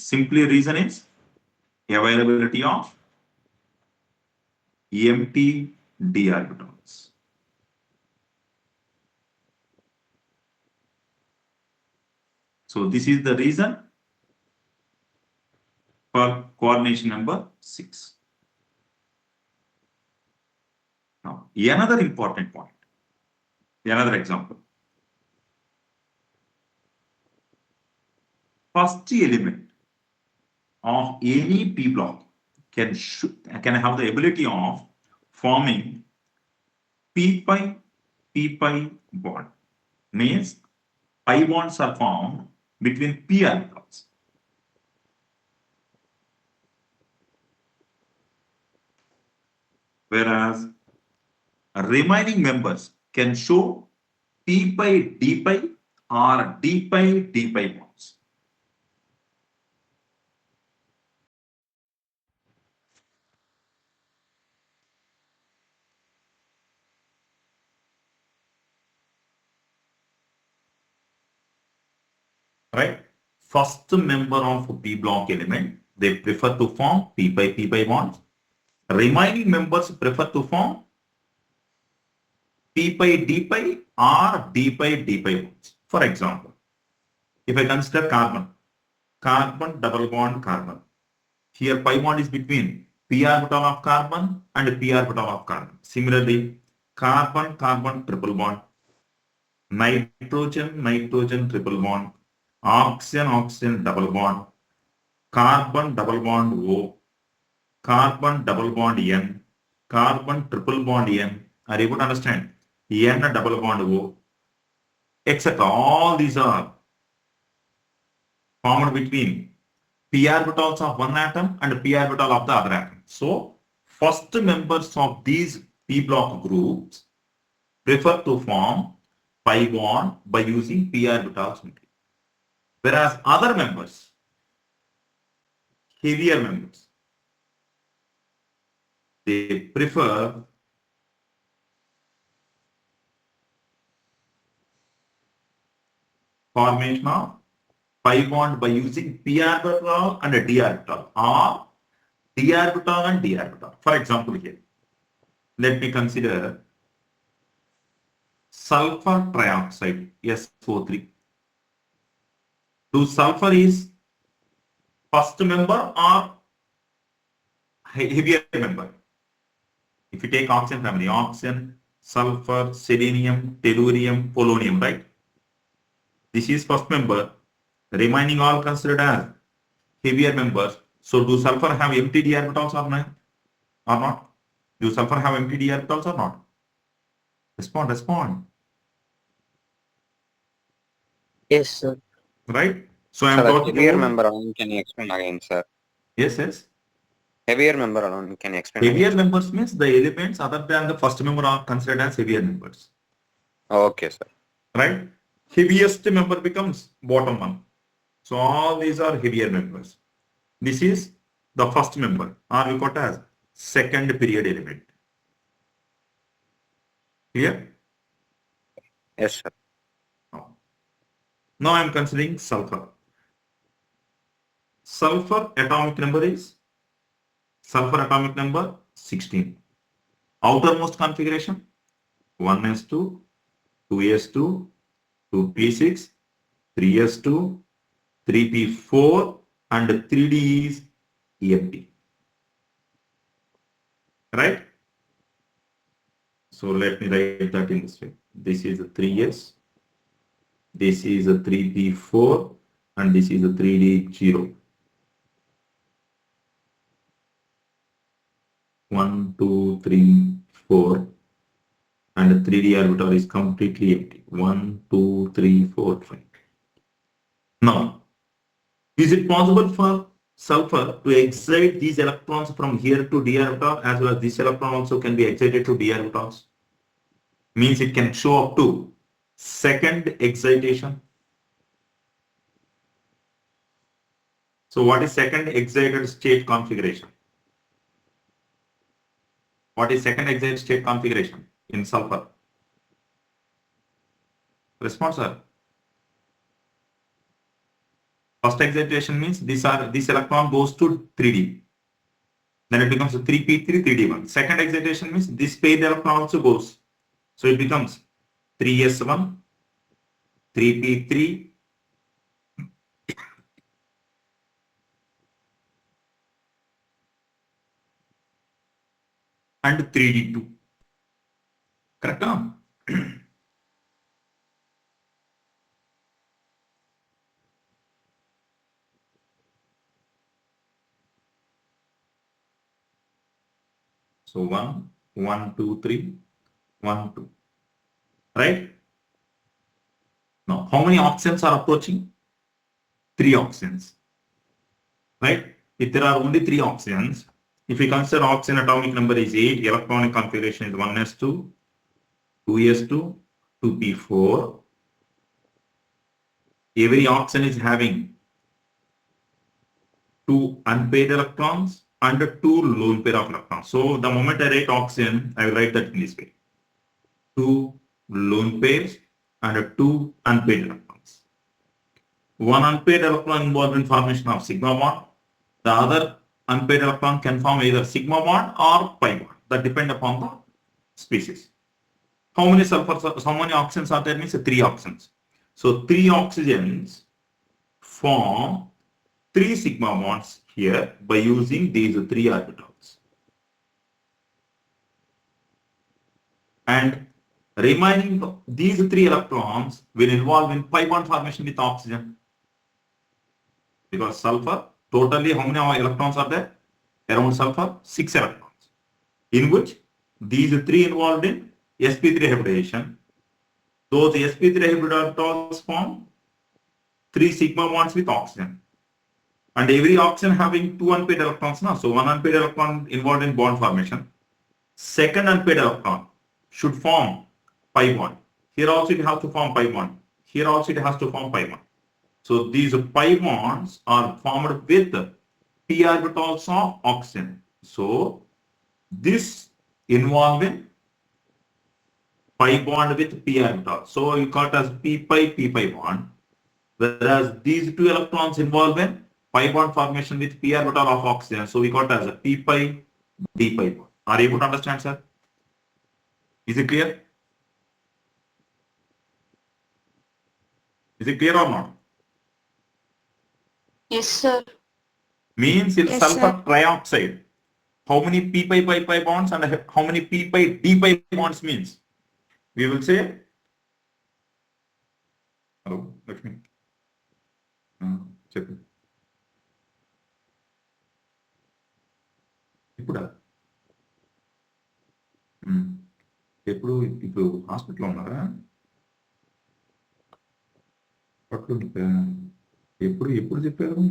simply reason is availability of empty d orbitals. So this is the reason for coordination number 6. Now, another important point, another example. First element of any p block can have the ability of forming p pi bond. Means pi bonds are formed between p orbitals. Whereas remaining members can show p pi d pi or d pi bonds. Right? First member of p block element, they prefer to form p pi bonds. Remaining members prefer to form p pi d pi or d pi bonds. For example, if I consider carbon double bond carbon. Here pi bond is between p orbital of carbon and p orbital of carbon. Similarly, carbon triple bond, nitrogen triple bond, oxygen double bond, carbon double bond O, carbon double bond N, carbon triple bond N. Are you able to understand? N double bond O, etc. All these are formed between p orbitals of one atom and p orbital of the other atom. So, first members of these p block groups prefer to form pi bond by using p orbitals only. Whereas other members, heavier members, they prefer formation of pi bond by using p orbital and d orbital, or d orbital and d orbital. For example, here, let me consider sulfur trioxide, SO3. Do sulfur is first member or heavier member? If you take oxygen family, oxygen, sulfur, selenium, tellurium, polonium, right? This is first member. Remaining all considered as heavier members. So do sulfur have empty d orbitals or not? Do sulfur have empty d orbitals or not? Respond. Yes, sir. Right? So I am Sir, talking heavier about... member alone, can you explain again, sir? Yes. Heavier member alone, can you explain Heavier again? members means the elements other than the first member are considered as heavier members. Okay, sir. Right? Heaviest member becomes bottom one. So all these are heavier members. This is the first member, or we got as second period element. Clear? Yes, sir. Now I am considering sulfur. Sulfur atomic number 16. Outermost configuration 1s2, 2s2, 2p6, 3s2, 3p4, and 3d is empty. Right? So let me write that in this way. This is a 3s, this is a 3p4, and this is a 3d0. 1, 2, 3, 4, and 3d orbital is completely empty. 1, 2, 3, 4, 5. Now, is it possible for sulfur to excite these electrons from here to d orbital, as well as this electron also can be excited to d orbitals? Means it can show up to second excitation. So what is second excited state configuration? What is second excited state configuration in sulfur? Response, sir. First excitation means this electron goes to 3D. Then it becomes a 3p3, 3d1. Second excitation means this paired electron also goes. So it becomes 3s1, 3p3, and 3d2. Correct? So 1, 1, 2, 3, 1, 2. Right? Now, how many oxygens are approaching? 3 oxygens. Right? If there are only 3 oxygens, if we consider oxygen atomic number is 8, electronic configuration is 1s2, 2s2, 2p4. Every oxygen is having 2 unpaired electrons and 2 lone pair of electrons. So the moment I write oxygen, I will write that in this way. 2 lone pairs and 2 unpaired electrons. One unpaired electron involved in formation of sigma bond. The other unpaired electron can form either sigma bond or pi bond. That depends upon the species. How many sulfurs, how many oxygens are there? Means 3 oxygens. So 3 oxygens form 3 sigma bonds here by using these 3 orbitals. And remaining these 3 electrons will involve in pi bond formation with oxygen. Because sulfur, totally how many electrons are there? Around sulfur, 6 electrons. In which these 3 involved in sp3 hybridization. Those sp3 hybridizers form 3 sigma bonds with oxygen. And every oxygen having 2 unpaired electrons now. So 1 unpaired electron involved in bond formation. Second unpaired electron should form pi bond. Here also it has to form pi bond. Here also it has to form pi bond. So these pi bonds are formed with p orbitals of oxygen. So this involved in pi bond with p orbital. So you call it as p pi bond. Whereas these 2 electrons involved in pi bond formation with p orbital of oxygen. So we got it as a p pi d pi bond. Are you able to understand, sir? Is it clear? Is it clear or not? Yes, sir. Means in Yes, sulfur trioxide, how many p pi bonds and how many p pi d pi bonds means? We will say, hello, Lakshmi. Check. ఇప్పుడా ఇప్పుడు హాస్పిటల్లో ఉన్నారా? పట్టు ఎప్పుడు చెప్పారు?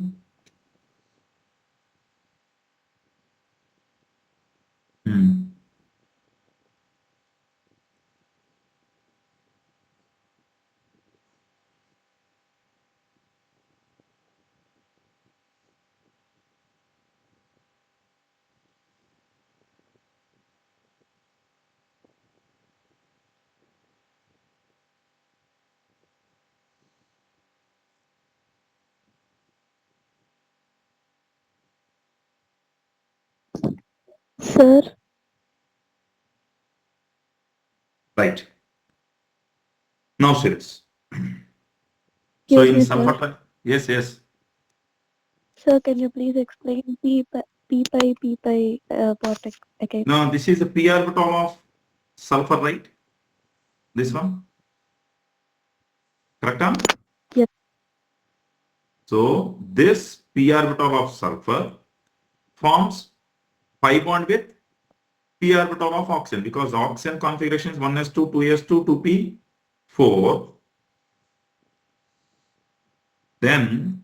Sir, Right. Now serious. So Excuse in me, sulfur, yes. sir, can you please explain P pi part again? Now this is a p orbital of sulfur, right? This one. Correct? Huh? Yes. So this p orbital of sulfur forms pi bond with p orbital of oxygen because oxygen configuration is 1s2, 2s2, 2p4. Then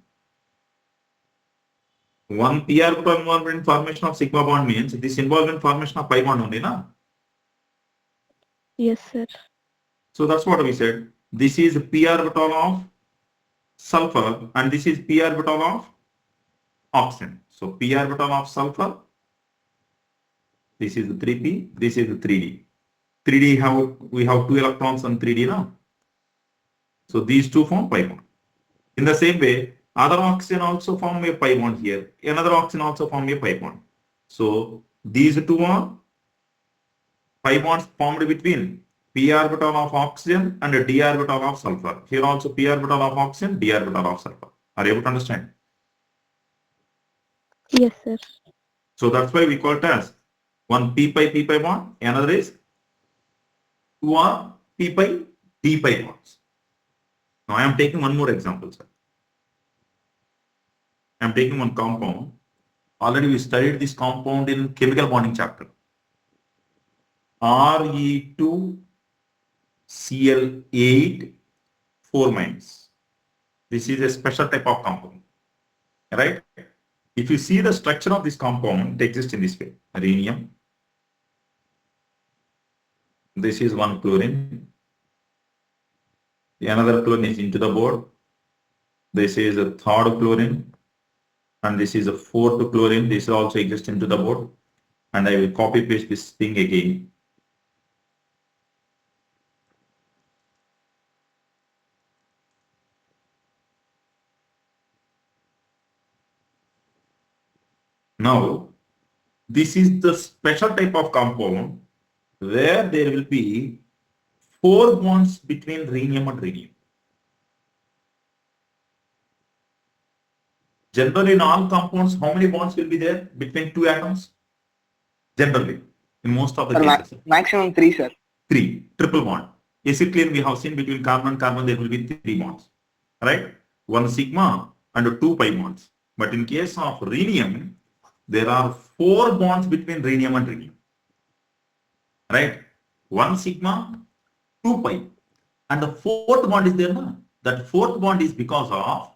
one p orbital involved in formation of sigma bond means this involved in formation of pi bond only, na? Yes, sir. So that's what we said. This is p orbital of sulfur and this is p orbital of oxygen. So p orbital of sulfur, this is 3p, this is 3d. 3d we have 2 electrons on 3d now. So these two form pi bond. In the same way, Other oxygen also form a pi bond here. Another oxygen also form a pi bond. So these two are pi bonds formed between p orbital of oxygen and a d orbital of sulfur. Here also p orbital of oxygen, d orbital of sulfur. Are you able to understand? Yes, sir. So that's why we call it as one p pi bond. Another is two are p pi d pi bonds. Now I am taking one more example, sir. I am taking one compound. Already we studied this compound in chemical bonding chapter. Re2Cl8 4 minus. This is a special type of compound, right? If you see the structure of this compound, it exists in this way. Rhenium. This is one chlorine. Another chlorine is into the board. This is a third chlorine. And this is a fourth chlorine. This also exists into the board. And I will copy paste this thing again. Now, this is the special type of compound where there will be 4 bonds between rhenium and rhenium. Generally, in all compounds, how many bonds will be there between two atoms? Generally, in most of the cases. Maximum 3, sir. 3, triple bond. Acetylene we have seen between carbon and carbon there will be 3 bonds, right? 1 sigma and 2 pi bonds. But in case of rhenium, there are 4 bonds between rhenium and rhenium, right? 1 sigma, 2 pi, and the 4th bond is there. No? That 4th bond is because of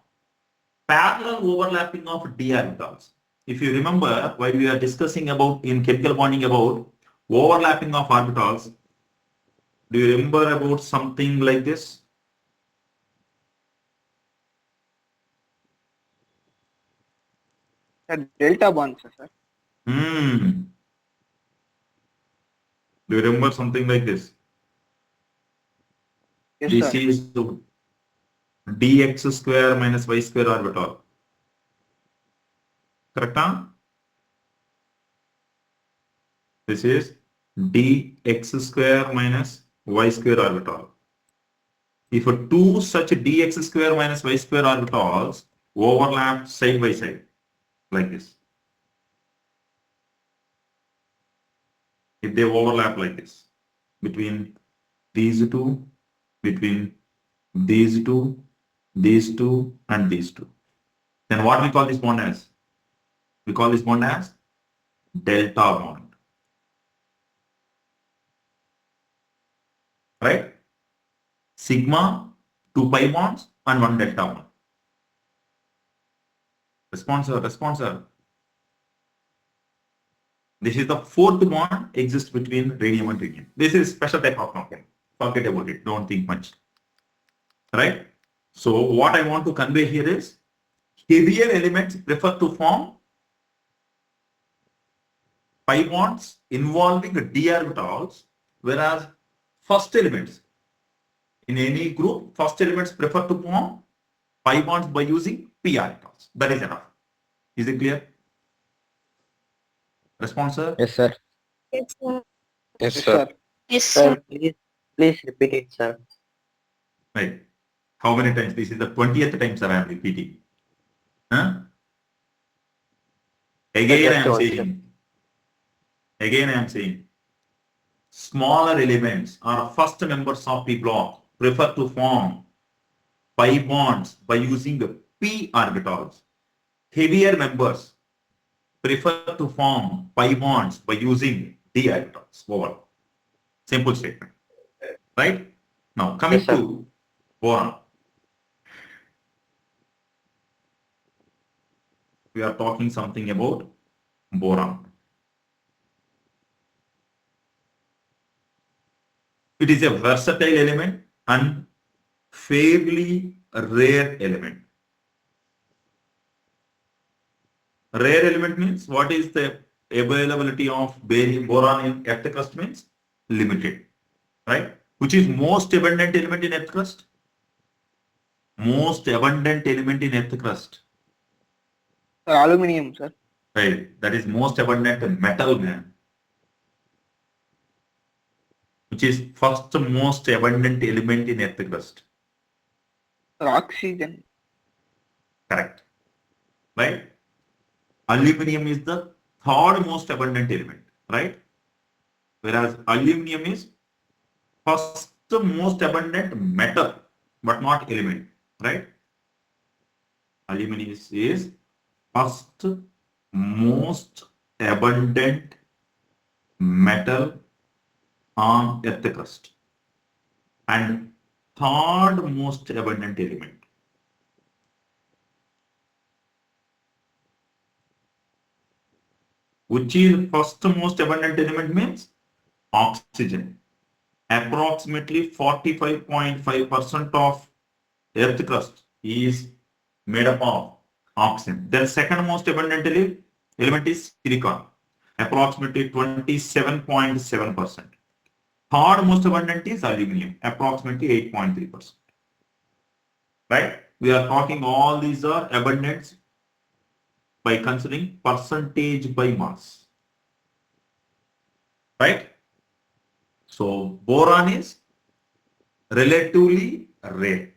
parallel overlapping of d orbitals. If you remember, while we are discussing about in chemical bonding about overlapping of orbitals, do you remember about something like this? Delta bonds, sir. Do you remember something like this? Yes, This sir. is the dx square minus y square orbital. Correct? Huh? This is dx square minus y square orbital. If two such dx square minus y square orbitals overlap side by side, like this. If they overlap like this, between these two, between these two, and these two, then what we call this bond as? We call this bond as delta bond. Right? Sigma, 2 pi bonds, and 1 delta bond. Response. This is the 4th bond exists between rhenium and rhenium. This is special type of compound. Forget about it. Don't think much. Right? So what I want to convey here is heavier elements prefer to form pi bonds involving d orbitals, whereas first elements in any group, first elements prefer to form pi bonds by using p orbitals. That is enough. Is it clear? Response, sir? Yes, sir. Yes, sir. Yes, Yes, sir. sir. Yes, sir. Please repeat it, sir. Right. How many times? This is the 20th time, sir, I am repeating. Huh? Again, I am saying, smaller elements or first members of P block prefer to form pi bonds by using the p orbitals. Heavier members prefer to form pi bonds by using d orbitals. Over. Simple statement. Right? Now, coming Yes, sir. to boron. We are talking something about boron. It is a versatile element and fairly rare element. Rare element means what is the availability of boron in earth crust means limited, right? Which is most abundant element in earth crust? Most abundant element in earth crust. Sir, aluminum, sir. Right. That is most abundant metal, man. Which is first most abundant element in earth crust. Sir, oxygen. Correct. Right? Aluminum is the third most abundant element, right? Whereas aluminum is first most abundant metal, but not element, right? Aluminum is first most abundant metal on earth crust and third most abundant element. Which is first most abundant element means oxygen. Approximately 45.5% of earth crust is made up of oxygen. Then second most abundant element is silicon, approximately 27.7%. Third most abundant is aluminum, approximately 8.3%. Right? We are talking all these are abundance by considering percentage by mass. Right? So boron is relatively rare.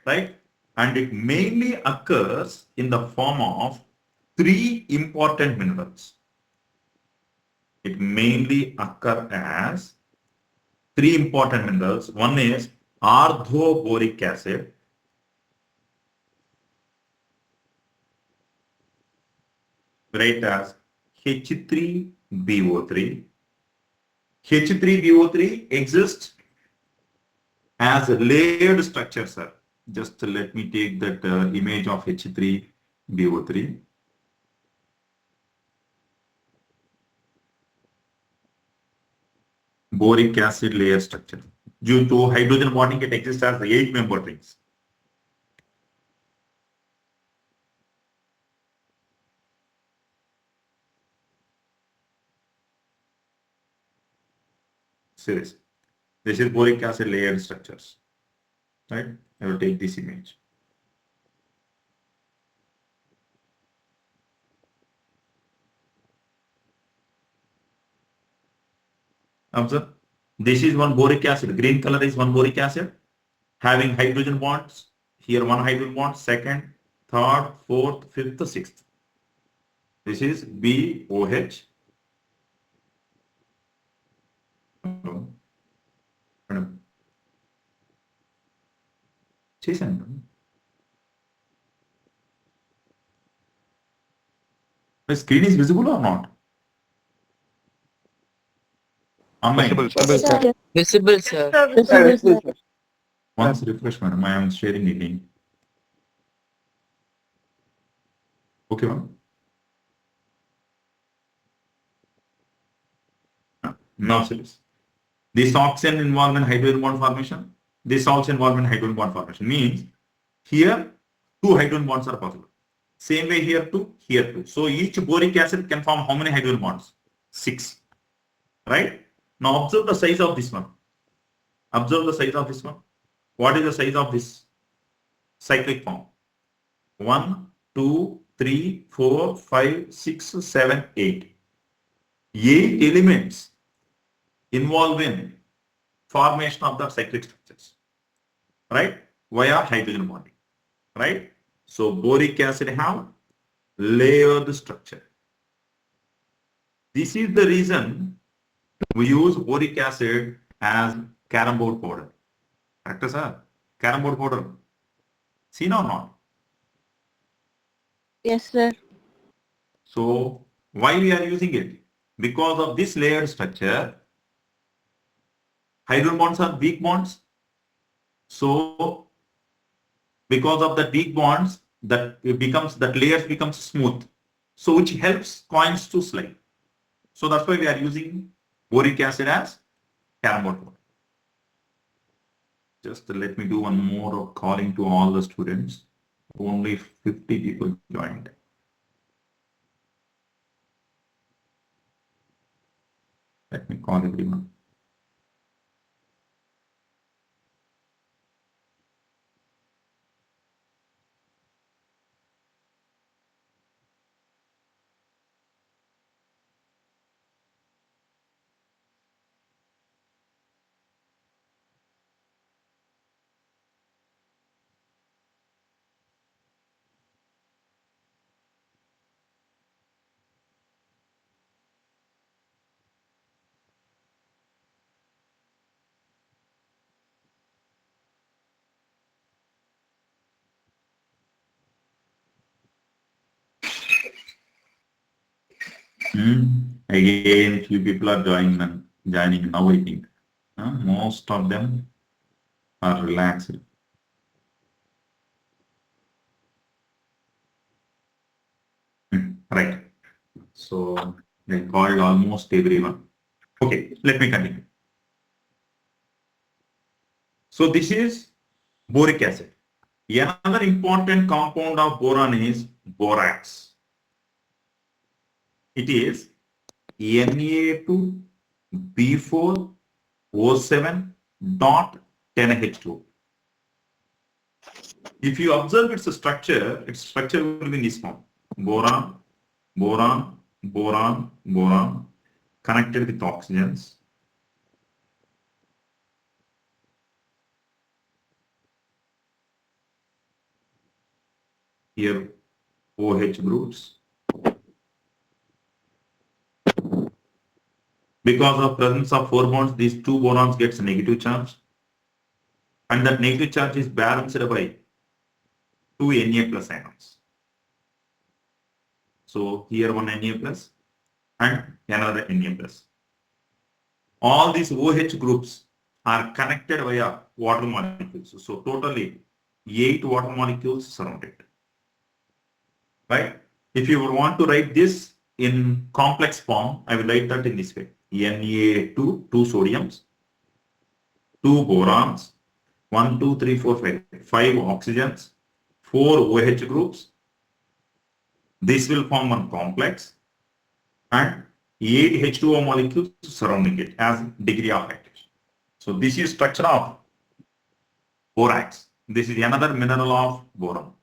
Right? And it mainly occurs in the form of three important minerals. It mainly occurs as three important minerals. One is orthoboric acid, write as H3BO3. H3BO3 exists as a layered structure, sir. Just let me take that image of H3BO3. Boric acid layer structure. Due to hydrogen bonding, it exists as the 8-member rings. Series. This is boric acid layered structures. Right? I will take this image. Observe. This is one boric acid. Green color is one boric acid having hydrogen bonds. Here one hydrogen bond, second, third, fourth, fifth, sixth. This is BOH. Madam. చేశాను. My screen is visible or not? Online. Visible, sir. Sir, Visible, sir. Sir, visible, visible, sir. sir. Once refresh, madam. I am sharing the link. Okay, ma'am. Now, serious. This oxygen involved in hydrogen bond formation. This also involved in hydrogen bond formation. Means here two hydrogen bonds are possible. Same way here two, here two. So each boric acid can form how many hydrogen bonds? 6. Right? Now observe the size of this one. Observe the size of this one. What is the size of this cyclic form? 1, 2, 3, 4, 5, 6, 7, 8. 8 elements involved in formation of the cyclic structures. Right? Via hydrogen bonding. Right? So boric acid have layered structure. This is the reason we use boric acid as carom board powder. Correct, sir? Carom board powder. Seen or not? Yes, sir. So why we are using it? Because of this layered structure, hydrogen bonds are weak bonds. So because of the weak bonds, that layers becomes smooth. So which helps coins to slide. So that's why we are using boric acid as carom board powder. Just let me do one more of calling to all the students. Only 50 people joined. Let me call everyone. Again, few people are joining now, I think. Most of them are relaxed. Right. So they called almost everyone. Okay, let me continue. So this is boric acid. Another important compound of boron is borax. It is Na2B4O7.10H2. If you observe its structure will be in this form. Boron, boron, boron, boron, connected with oxygens. Here OH groups. Because of presence of 4 bonds, these 2 borons gets negative charge. And that negative charge is balanced by 2 Na plus ions. So here one Na plus and another Na plus. All these OH groups are connected via water molecules. So totally 8 water molecules surrounded. Right? If you would want to write this in complex form, I will write that in this way. Na2, 2 sodiums, 2 borons, 1, 2, 3, 4, 5 oxygens, 4 OH groups. This will form one complex and 8 H2O molecules surrounding it as degree of hydration. So this is structure of borax. This is another mineral of boron.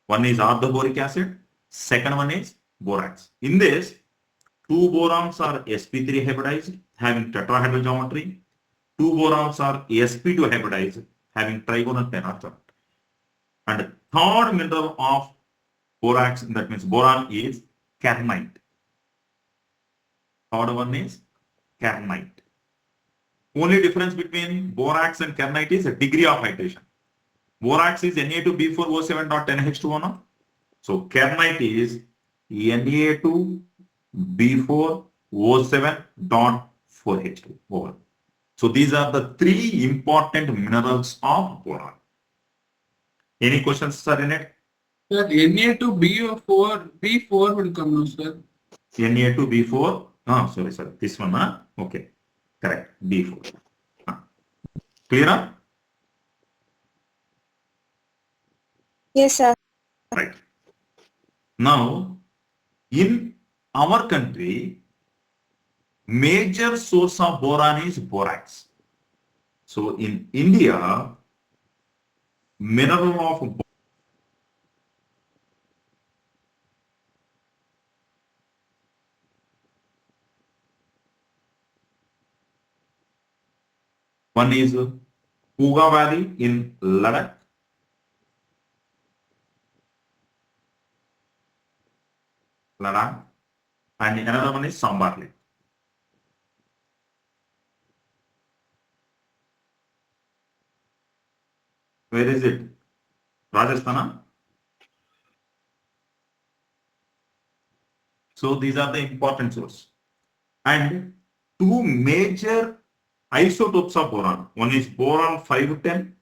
One is orthoboric acid, second one is borax. In this, 2 borons are sp3 hybridized, having tetrahedral geometry. 2 borons are sp2 hybridized, having trigonal planar geometry. And the third mineral of borax, that means boron, is kernite. Third one is kernite. Only difference between borax and kernite is a degree of hydration. Borax is Na2B4O7.10H2O now. So kernite is Na2B4O7.4H2O. So these are the 3 important minerals of boron. Any questions, sir, in it? Sir, Na2B4 B4 will come now, sir. Na2B4. Sorry, sir. This one, okay. Correct. B4. Clear? Yes, sir. Right. Now, in our country, major source of boron is borax. So in India, mineral of one is Kuga Valley in Ladakh. And another one is Sambar Lake. Where is it? Rajasthan. So these are the important sources. And 2 major isotopes of boron. One is boron 510,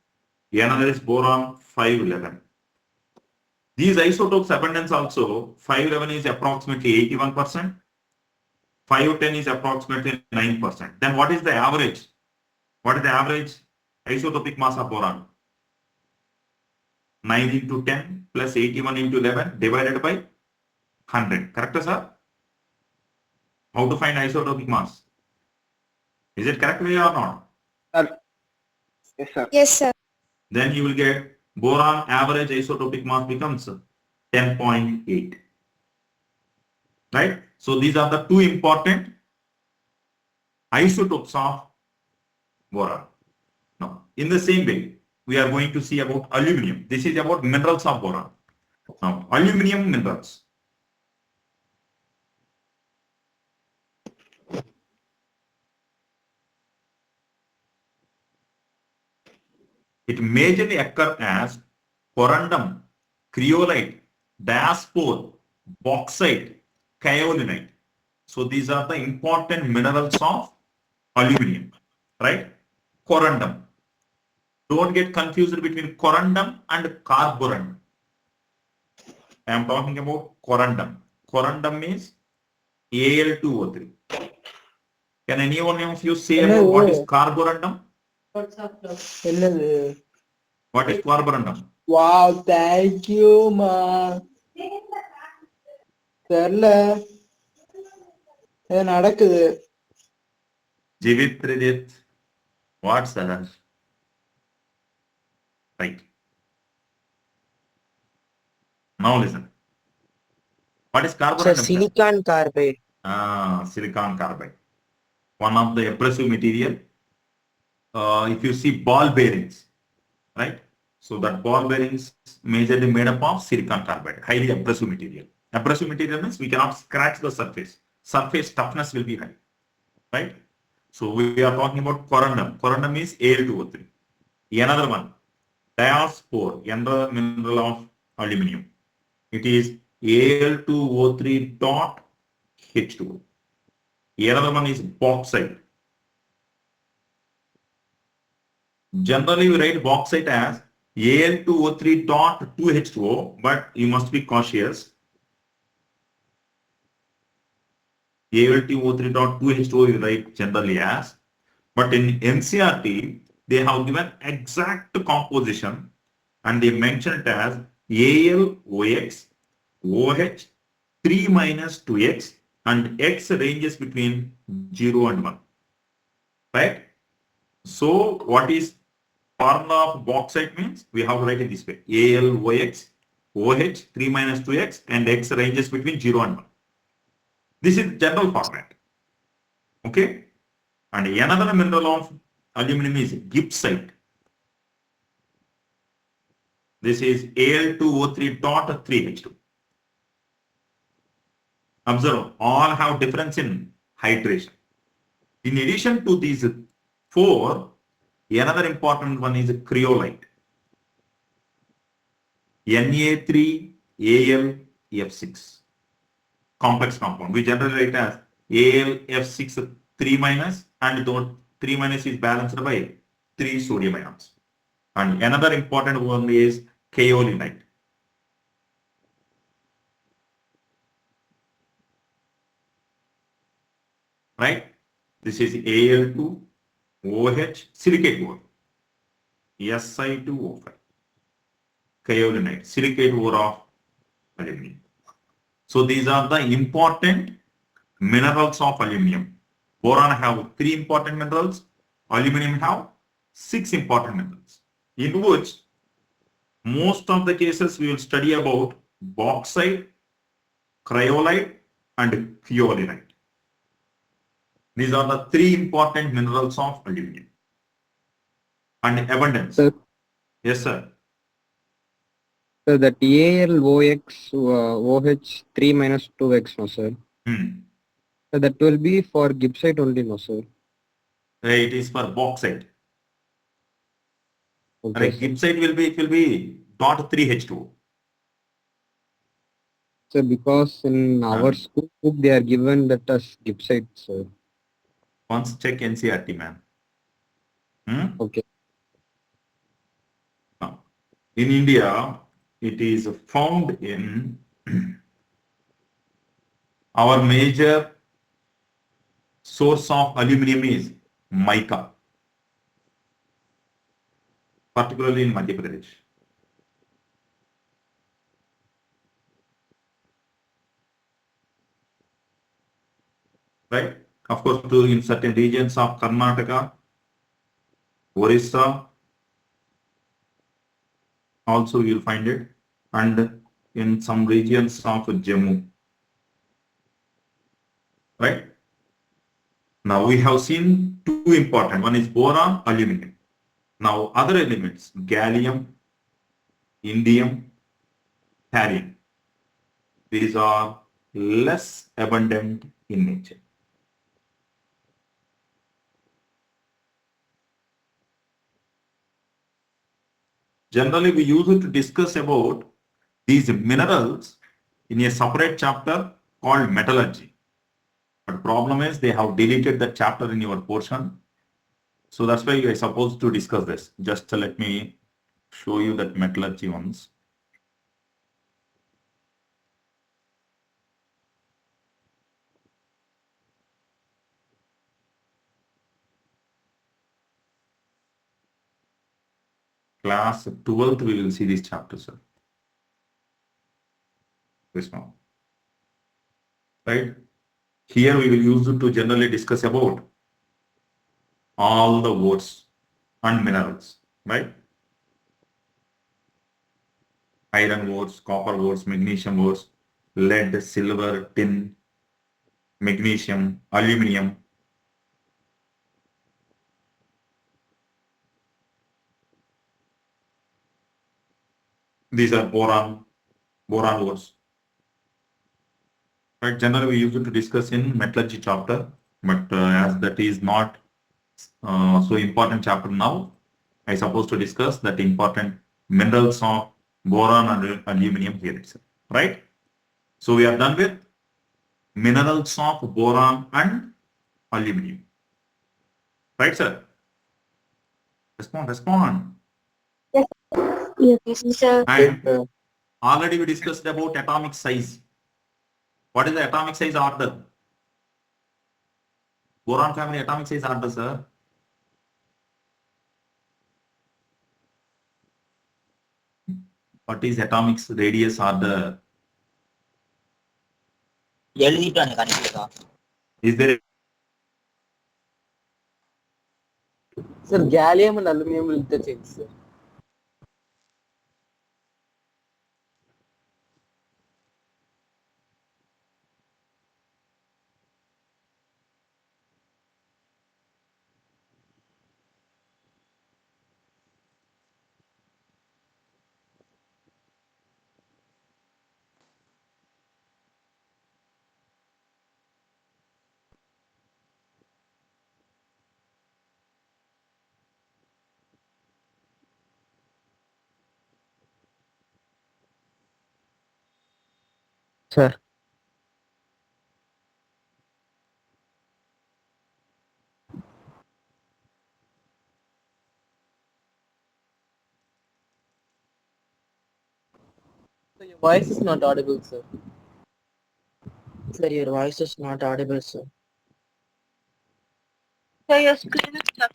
another is boron 511. These isotopes abundance also, 511 is approximately 81%, 510 is approximately 9%. Then what is the average? What is the average isotopic mass of boron? 9 into 10 plus 81 into 11 divided by 100. Correct, sir? How to find isotopic mass? Is it correct way or not? Sir. Yes, sir. Yes, sir. Then you will get boron average isotopic mass becomes 10.8. Right? So these are the 2 important isotopes of boron. Now, in the same way, we are going to see about aluminum. This is about minerals of boron. Now, aluminum minerals. It majorly occurs as corundum, cryolite, diaspore, bauxite, kaolinite. So these are the important minerals of aluminum, right? Corundum. Don't get confused between corundum and carborundum. I am talking about corundum. Corundum means Al2O3. Can anyone of you say about what is carborundum? என்னது What is carborundum? Wow thank you மா தெரியல இது நடக்குது Jivit Tridit. What's that? Right. Now listen. What is Sir, carborundum? silicon carbide. Silicon carbide. One of the abrasive material. If you see ball bearings, right? So that ball bearings majorly made up of silicon carbide, highly abrasive material. Abrasive material means we cannot scratch the surface. Surface toughness will be high, right? So we are talking about corundum. Corundum is Al2O3. Another one, diaspore, another mineral of aluminum. It is Al2O3 dot H2O. Another one is bauxite. Generally, we write bauxite as Al2O3 dot 2H2O, but you must be cautious. Al2O3 dot 2H2O you write generally as, but in NCRT, they have given exact composition and they mention it as AlOX, OH, 3 minus 2X, and X ranges between 0 and 1. Right? So, what is formula of bauxite means? We have to write it this way. AlOX, OH, 3 minus 2X, and X ranges between 0 and 1. This is general format. Okay? And another mineral of aluminum is gibbsite. This is Al2O3 dot 3H2. Observe, all have difference in hydration. In addition to these four, another important one is cryolite. Na3Al-F6. Complex compound. We generally write as Al-F6 3 minus, and though 3 minus is balanced by 3 sodium ions. And another important one is kaolinite. Right? This is Al2OH silicate ore. Si2O5. Kaolinite, silicate ore of aluminum. So these are the important minerals of aluminum. Boron have 3 important minerals. Aluminum have 6 important minerals. In which most of the cases we will study about bauxite, cryolite, and kaolinite. These are the 3 important minerals of aluminum. And abundance. Sir. Yes, sir. So that AlOX OH 3 minus 2X, no sir. So that will be for gibbsite only, no sir. It is for bauxite. Okay, Right. sir. Gibbsite will be dot 3H2O. So because in our school book they are given that as gibbsite, sir. Once check NCRT, man. Okay. Now, in India, it is found in our major source of aluminum is mica, particularly in Madhya Pradesh. Right? Of course, in certain regions of Karnataka, Orissa, also you will find it, and in some regions of Jammu. Right? Now we have seen 2 important. One is boron, aluminum. Now other elements, gallium, indium, thallium. These are less abundant in nature. Generally, we use it to discuss about these minerals in a separate chapter called metallurgy. But problem is they have deleted that chapter in your portion. So that's why I supposed to discuss this. Just let me show you that metallurgy ones. Class 12th, we will see these chapters, sir. This one. Right? Here we will use it to generally discuss about all the ores and minerals, right? Iron ores, copper ores, magnesium ores, lead, silver, tin, magnesium, aluminum. These are boron ores. Right, generally we use it to discuss in metallurgy chapter, but as that is not so important chapter now, I suppose to discuss that important minerals of boron and aluminum here itself, right? So we are done with minerals of boron and aluminum, right, sir? Respond. Yes. Yes, sir. And already we discussed about atomic size. What is the atomic size order? Boron family atomic size order, sir. What is atomic radius order? எழுதிட்டானே கணிப்பா Is there Sir, gallium and aluminum will interchange, sir. Sir. So your voice is not audible, sir. Sir, your voice is not audible, sir. Sir, your screen is stuck.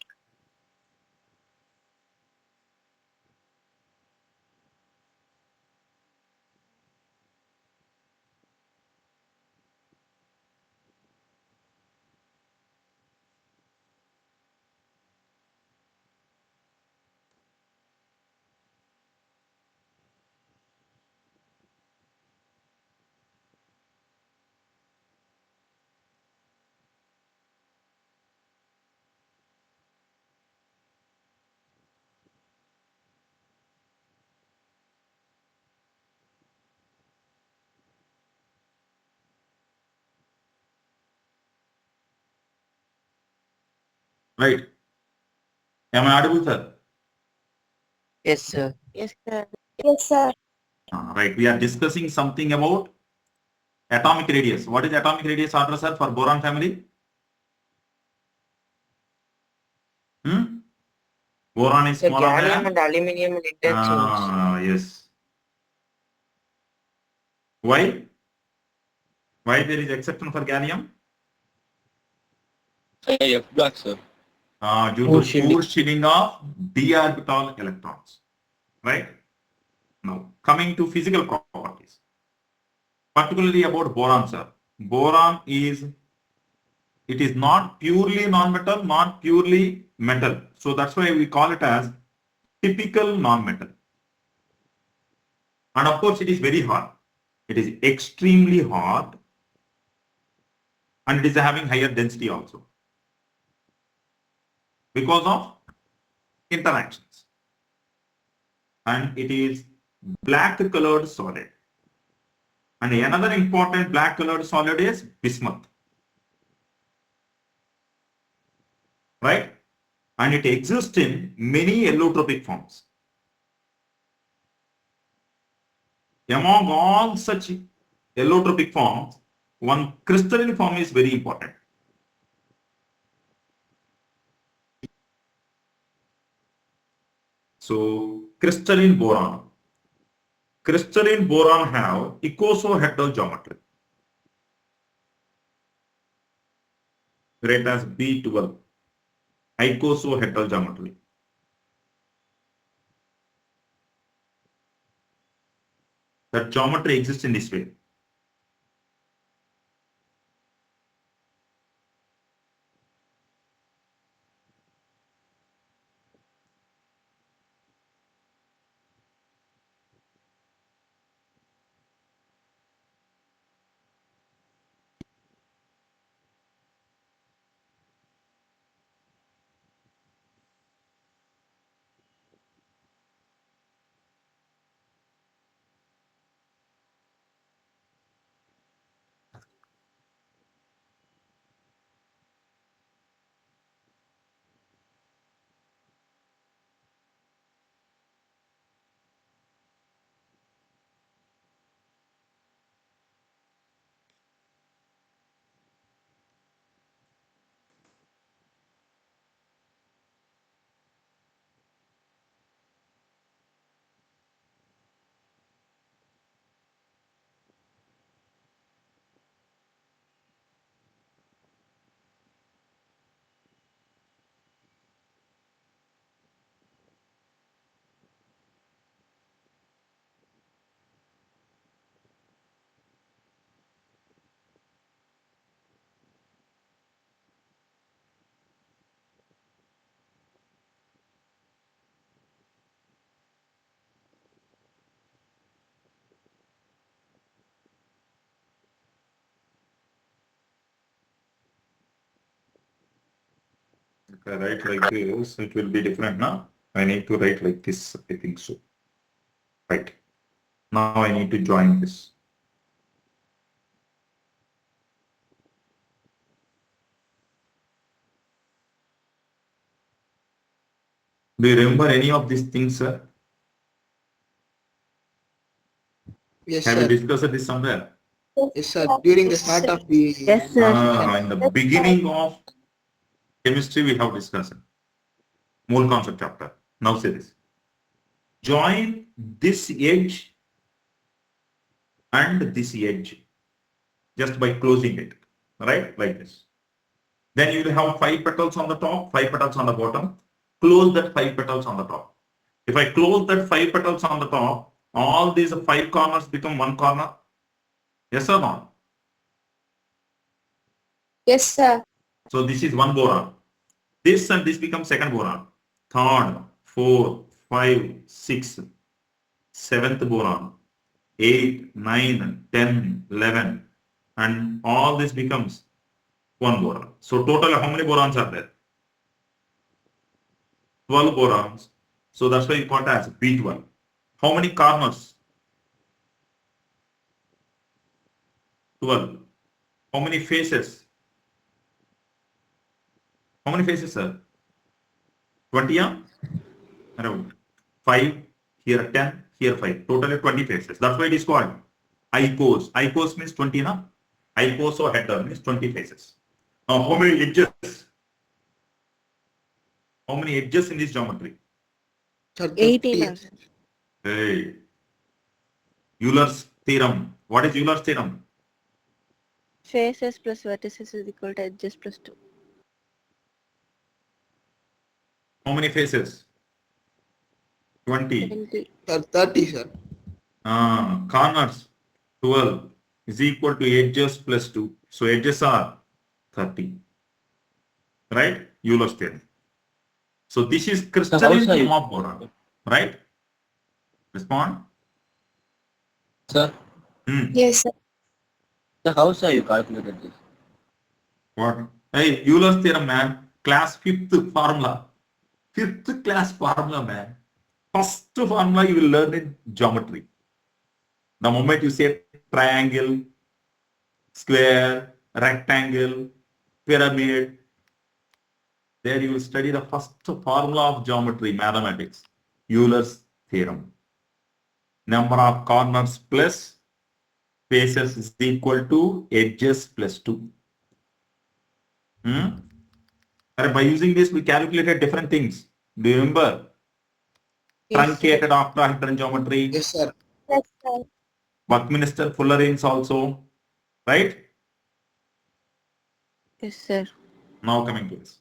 right? Am I audible, sir? Yes, sir. Yes, sir. Yes, sir. Right. We are discussing something about atomic radius. What is atomic radius order, sir, for boron family? Boron is Sir, smaller gallium than. and aluminum will interchange. Yes. Why? Why there is exception for gallium? F block, sir. Due to Bohr shielding of d orbital electrons. Right? Now, coming to physical properties, particularly about boron, sir. Boron is, it is not purely non-metal, not purely metal. So that's why we call it as typical non-metal. And of course, it is very hot. It is extremely hot. And it is having higher density also, because of interactions. And it is black colored solid. And another important black colored solid is bismuth. Right? And it exists in many allotropic forms. Among all such allotropic forms, one crystalline form is very important. So crystalline boron. Crystalline boron have icosahedral geometry. Write as B12. Icosahedral geometry. That geometry exists in this way. If I write like this, it will be different now. I need to write like this, I think so. Right. Now I need to join this. Do you remember any of these things, sir? Yes, Have sir. you discussed this somewhere? Yes, sir. During the start of the Yes, sir. In the beginning of chemistry, we have discussed mole concept chapter. Now say this. Join this edge and this edge just by closing it, right? Like this. Then you will have 5 petals on the top, 5 petals on the bottom. Close that 5 petals on the top. If I close that 5 petals on the top, all these 5 corners become 1 corner. Yes or no? Yes, sir. So this is 1 boron. This and this becomes second boron. Third, 4, 5, 6, 7th boron, 8, 9, 10, 11, and all this becomes 1 boron. So total how many borons are there? 12 borons. So that's why you call it as B12. How many corners? 12. How many faces? How many faces, sir? 20, yeah? Around 5, here 10, here 5. Totally 20 faces. That's why it is called icos. Icos means 20, na? Icosahedral means 20 faces. Now, how many edges? How many edges in this geometry? Sir, 18. Hey. Euler's theorem. What is Euler's theorem? Faces plus vertices is equal to edges plus 2. How many faces? 20. 20. Sir, 30, sir. Corners 12 is equal to edges plus 2. So edges are 30. Right? Euler's theorem. So this is crystalline form of boron. Right? Respond. Sir, Yes, sir. so how sir you calculated this? What? Hey, Euler's theorem, man. Class 5th formula. 5th class formula, man. First formula you will learn in geometry. The moment you say triangle, square, rectangle, pyramid, there you will study the first formula of geometry, mathematics, Euler's theorem. Number of corners plus faces is equal to edges plus 2. By using this, we calculated different things. Do you remember? Truncated octahedron geometry, Yes, sir. Yes, sir. Buckminster-Fullerenes also, right? Yes, sir. Now coming to this.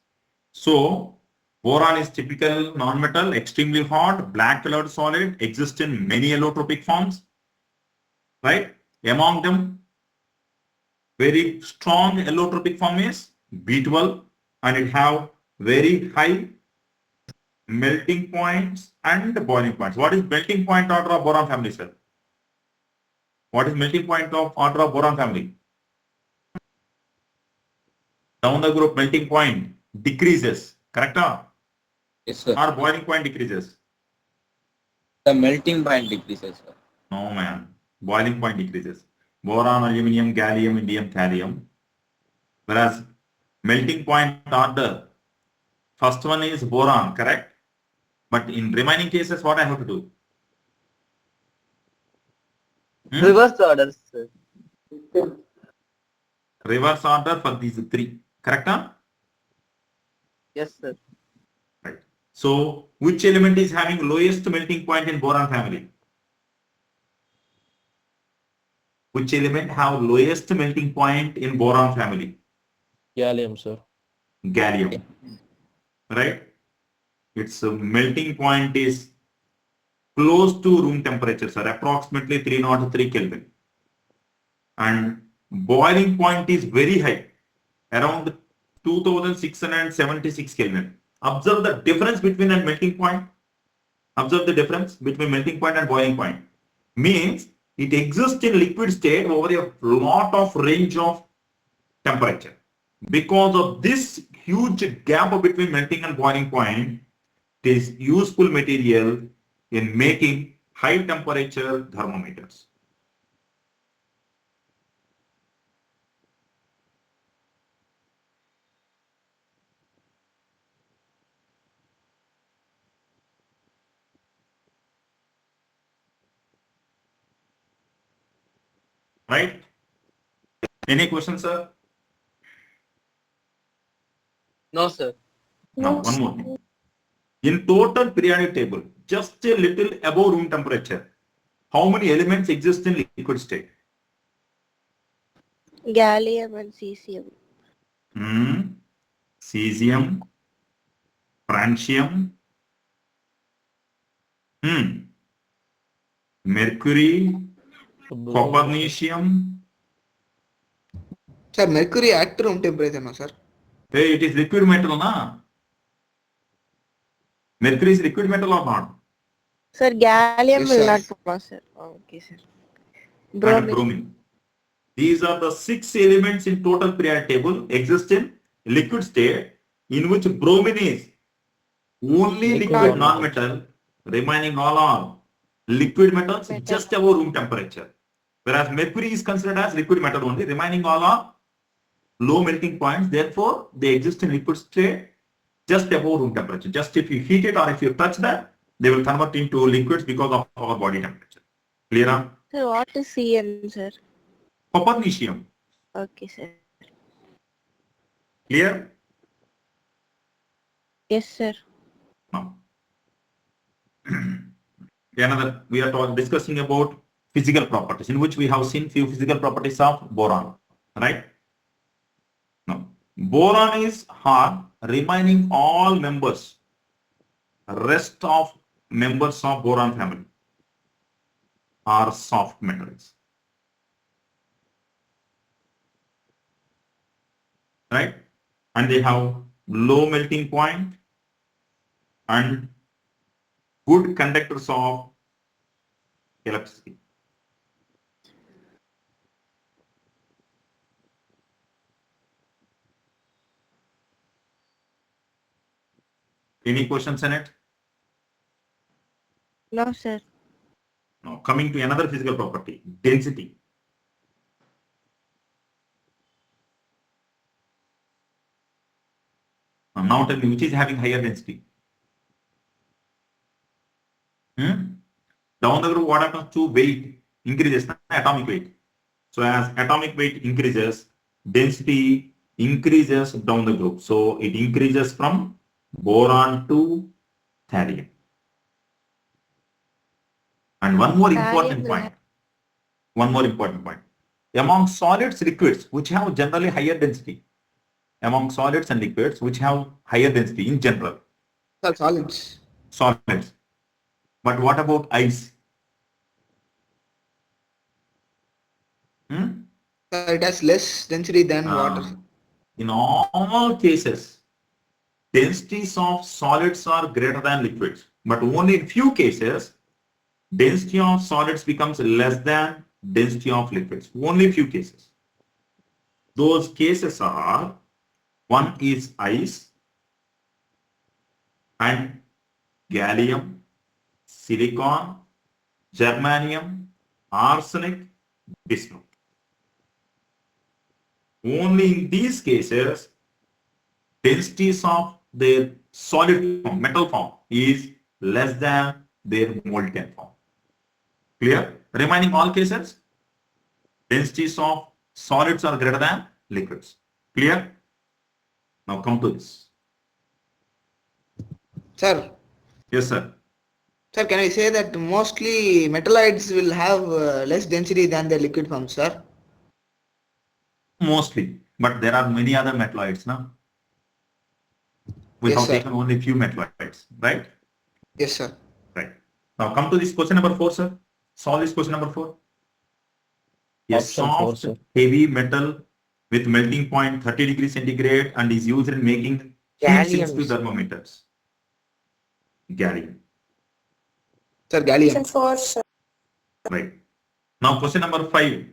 So, boron is typical non-metal, extremely hot, black colored solid, exists in many allotropic forms, right? Among them, very strong allotropic form is B12, and it have very high melting points and boiling points. What is melting point order of boron family, sir? What is melting point of order of boron family? Down the group melting point decreases, correct? Yes, sir. Or boiling point decreases? The melting point decreases, sir. No, man. Boiling point decreases. Boron, aluminum, gallium, indium, thallium. Whereas melting point order, first one is boron, correct? But in remaining cases, what I have to do? Reverse order, sir. Reverse order for these three, correct? Yes, sir. Right. So, which element is having lowest melting point in boron family? Which element have lowest melting point in boron family? Gallium, sir. Gallium, right? Its melting point is close to room temperature, sir, approximately 303 Kelvin. And boiling point is very high, around 2676 Kelvin. Observe the difference between a melting point. Observe the difference between melting point and boiling point. Means it exists in liquid state over a lot of range of temperature. Because of this huge gap between melting and boiling point, it is useful material in making high temperature thermometers. Right? Any questions, sir? No, sir. Now, one more thing. In total periodic table, just a little above room temperature, how many elements exist in liquid state? Gallium and cesium. Cesium, francium, mercury, copernicium. Sir, mercury at room temperature, no, sir. Hey, it is liquid metal, na? Mercury is liquid metal or not? Sir, gallium Yes, will sir. not pass, sir. Okay, sir. And Bromine. bromine. These are the 6 elements in total periodic table exist in liquid state, in which bromine is only liquid non-metal, remaining all are liquid metals Metal. just above room temperature. Whereas mercury is considered as liquid metal only, remaining all are low melting points. Therefore, they exist in liquid state just above room temperature. Just if you heat it or if you touch that, they will convert into liquids because of our body temperature. Clear? Sir, what is CN, sir? Copernicium. Okay, sir. Clear? Yes, sir. Now, we are discussing about physical properties, in which we have seen few physical properties of boron, right? Now, boron is hard, remaining all members, rest of members of boron family are soft metals, right? And they have low melting point and good conductors of electricity. Any questions in it? No, sir. Now, coming to another physical property, density. Now tell me, which is having higher density? Down the group, what happens to weight? Increases, atomic weight. So as atomic weight increases, density increases down the group. So it increases from boron to thallium. And one more important point. One more important point. Among solids, liquids, which have generally higher density. Among solids and liquids, which have higher density in general. Sir, solids. Solids. But what about ice? It has less density than water. In all cases, densities of solids are greater than liquids. But only in few cases, density of solids becomes less than density of liquids. Only few cases. Those cases are, one is ice and gallium, silicon, germanium, arsenic, bismuth. Only in these cases, densities of their solid form, metal form is less than their molten form. Clear? Remaining all cases, densities of solids are greater than liquids. Clear? Now come to this. Sir, Yes, sir. sir, can I say that mostly metalloids will have less density than their liquid form, sir? Mostly, but there are many other metalloids now. We Yes, have sir. taken only few metalloids, right? Yes, sir. Right. Now come to this question number 4, sir. Solve this question number 4. A Option 4, soft, sir. heavy metal with melting point 30 degrees centigrade and is used in making heat Gallium, sensitive sir. thermometers. Gallium. Sir, gallium. Option 4, sir. Right. Now question number 5.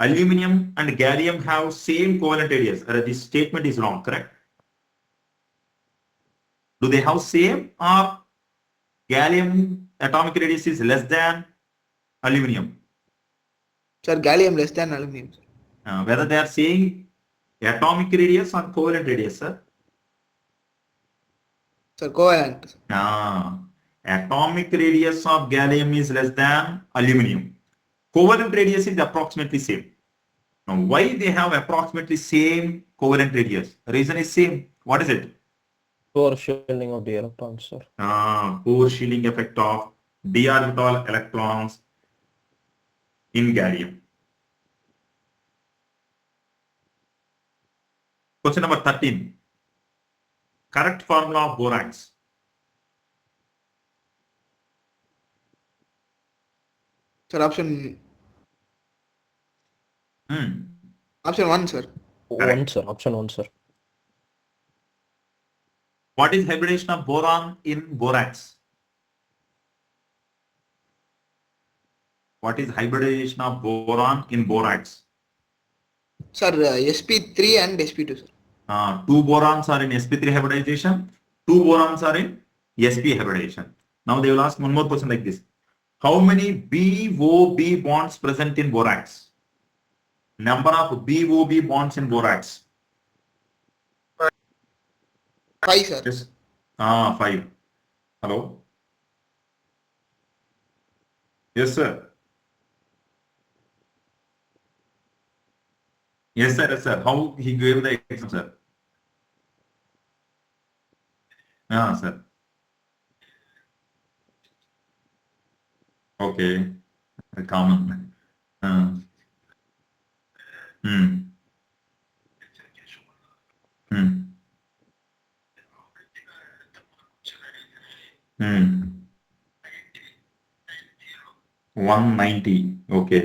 Aluminium and gallium have same covalent radius. This statement is wrong, correct? Do they have same or gallium atomic radius is less than aluminium? Sir, gallium less than aluminum. Whether they are saying atomic radius or covalent radius, sir? Sir, covalent. Atomic radius of gallium is less than aluminium. Covalent radius is approximately same. Now, why they have approximately same covalent radius? Reason is same. What is it? Poor shielding of the electrons, sir. Poor shielding effect of d orbital electrons in gallium. Question number 13. Correct formula of borax. Sir, option Hmm. option 1, sir. One, sir. Option 1, sir. What is hybridization of boron in borax? What is hybridization of boron in borax? Sir, sp3 and sp2, sir. 2 borons are in sp3 hybridization, 2 borons are in sp hybridization. Now they will ask one more question like this. How many BOB bonds present in borax? Number of BOB bonds in borax. 5, sir. Yes. 5. Hello? Yes, sir. Yes, sir. Yes, sir. How he gave the exam, sir? Sir. Okay. Common. Hmm. Hmm. 190. Okay.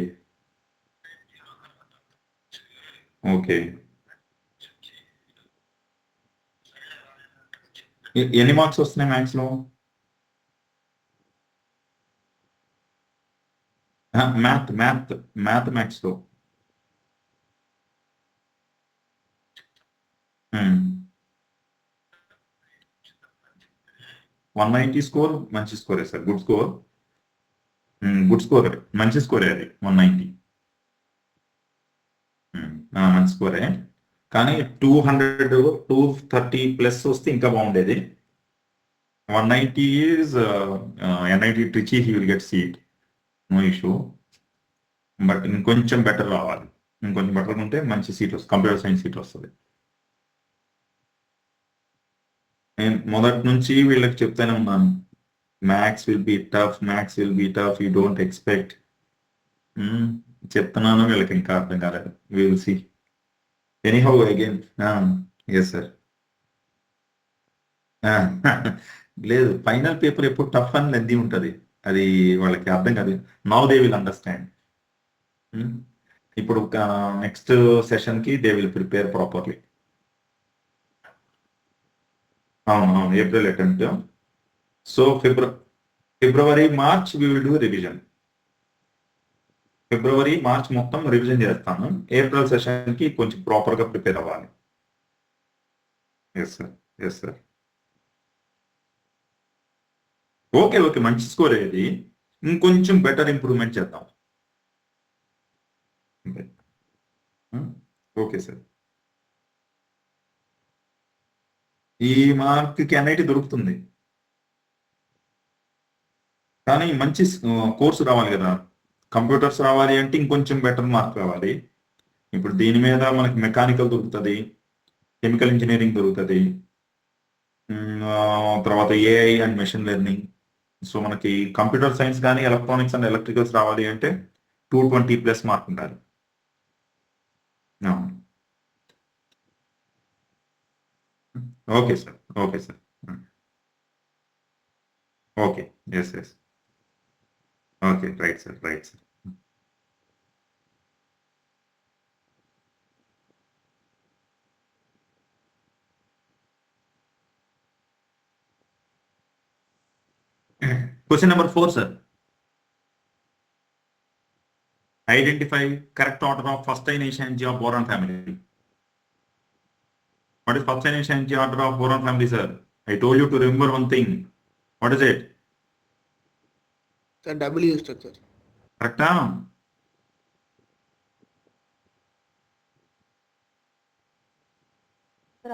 Okay. ఎన్ని marks వస్తున్నాయి maths లో? Maths లో 190 score మంచి స్కోరే sir. Good score. Good score. మంచి స్కోరే అది 190. మంచి స్కోరే. కానీ 200 230 ప్లస్ వస్తే ఇంకా బాగుండేది. 190 is NIT Trichy, he will get seat. No issue. But ఇంకొంచెం బెటర్ రావాలి. ఇంకొంచెం బెటర్ ఉంటే మంచి సీట్ వస్తుంది, కంప్యూటర్ సైన్స్ సీట్ వస్తుంది. నేను మొదటి నుంచి వీళ్ళకి చెప్తానే ఉన్నాను, maths will be tough, you don't expect. చెప్తున్నాను, వీళ్ళకి ఇంకా అర్థం కాలేదు. Will see. Anyhow again. Yes sir. లేదు, ఫైనల్ పేపర్ ఎప్పుడు టఫ్ అని లెంది ఉంటుంది, అది వాళ్ళకి అర్థం కాదు. Now they will understand. ఇప్పుడు నెక్స్ట్ సెషన్ కి దే విల్ ప్రిపేర్ ప్రాపర్లీ. అవును, April attempt. So February March we will do revision. February March మొత్తం రివిజన్ చేస్తాను. ఏప్రిల్ సెషన్ కి కొంచెం ప్రాపర్ గా ప్రిపేర్ అవ్వాలి. Yes sir, yes sir. Okay, మంచి స్కోర్ ఇది. ఇంకొంచెం బెటర్ ఇంప్రూవ్మెంట్ చేద్దాం. Okay sir. ఈ మార్క్కి ఎన్ఐటి దొరుకుతుంది, కానీ మంచి కోర్సు రావాలి కదా. కంప్యూటర్స్ రావాలి అంటే ఇంకొంచెం బెటర్ మార్క్ రావాలి. ఇప్పుడు దీని మీద మనకి మెకానికల్ దొరుకుతుంది, కెమికల్ ఇంజనీరింగ్ దొరుకుతుంది, తర్వాత AI and machine learning. So మనకి కంప్యూటర్ సైన్స్ కానీ ఎలక్ట్రానిక్స్ అండ్ ఎలక్ట్రికల్స్ రావాలి అంటే 220+ మార్క్ ఉండాలి. Okay sir, okay sir. Okay, yes. Okay, right sir. Question number 4, sir. Identify correct order of first ionization energy of boron family. What is first ionization energy order of boron family, sir? I told you to remember one thing. What is it? Sir, W structure. Correct?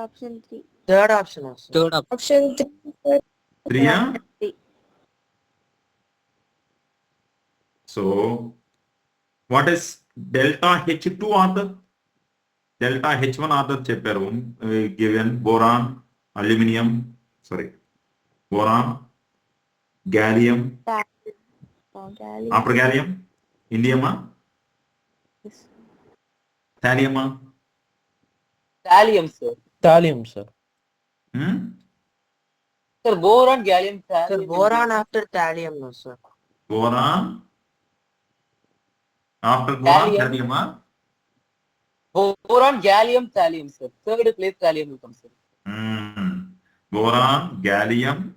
Option 3. Third option also. Third option. Option 3. 3, yeah? 3. So, what is delta H2 order? Delta H1 order చెప్పారు. Given boron, gallium, Gallium. after gallium, indium, thallium. Thallium, sir. Thallium, sir. Sir, boron, gallium, thallium. Sir, boron after thallium, no, sir. Boron, after boron, thallium. Boron, gallium, thallium, sir. Third place, thallium will come, sir. Boron, gallium,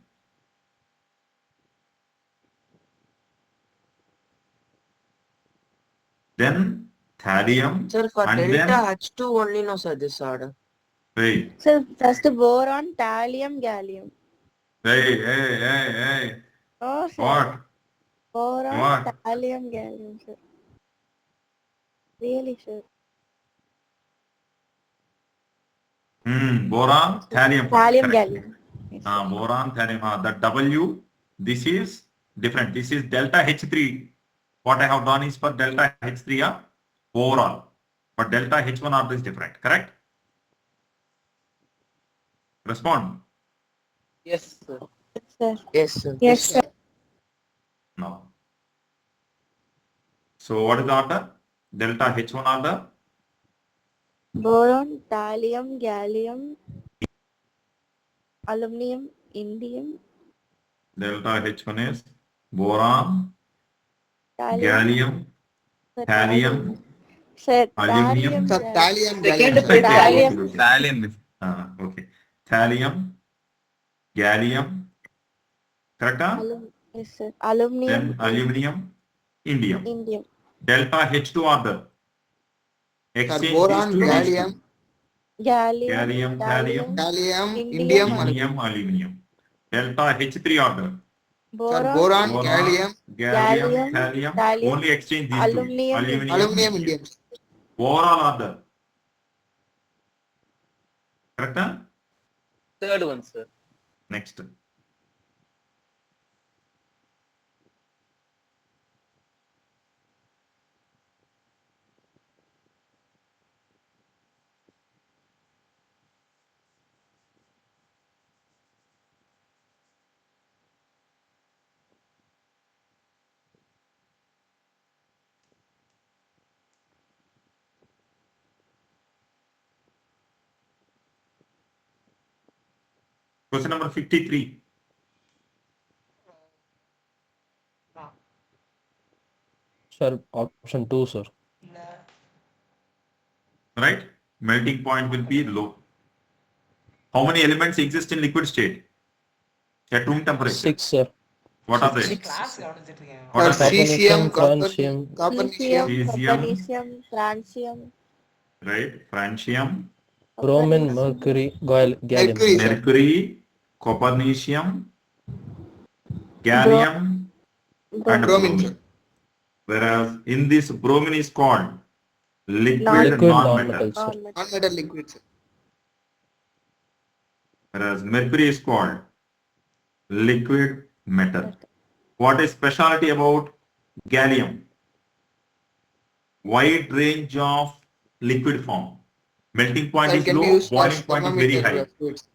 then thallium. Sir, for and delta then, H2 only, no, sir, this order. wait, So first boron, thallium, gallium. hey, Oh, sir. what? Boron, What? thallium, gallium, sir. Really, sir. Boron, thallium. Thallium, Correct. gallium. Yes, sir. Boron, thallium. That W, this is different. This is delta H3. What I have done is for delta H3 overall. But delta H1 order is different. Correct? Respond. Yes, sir. Yes, sir. Yes, sir. Yes, sir. No. So what is the order? Delta H1 order? Boron, thallium, gallium, aluminum, indium, Delta H1 is boron, thallium, gallium, sir, thallium, sir, aluminum. Sir, thallium, Second gallium, sir. place, Thallium. Thallium. Okay. Thallium, gallium, correct? Yes, sir. Aluminum, Then aluminum, indium. indium, Delta H2 order. Sir, Exchange boron, these two. gallium, gallium, thallium, gallium, Indium, indium, indium, aluminum. Delta H3 order. sir, boron, boron, Boron, gallium, gallium, gallium, thallium. thallium, Only exchange these aluminum, two. aluminum, indium. Overall order. Correct? Third one, sir. Next. Question number 53. Sir, option 2, sir. Right? Melting point will be low. How many elements exist in liquid state at room temperature? 6, sir. What are they? Six. What are they? Cesium, francium. copernicium, Cesium, Cesium, francium, right? Francium, Bromine, mercury, gallium. Mercury, sir. mercury, copernicium, gallium, and Bromine, bromine. sir. Whereas in this bromine is called liquid Liquid non-metal. non-metal, sir. Non-metal liquid, sir. Whereas mercury is called liquid metal. What is specialty about gallium? Wide range of liquid form. Melting point Sir, is can be low, used boiling as point is very thermometer high. fluids.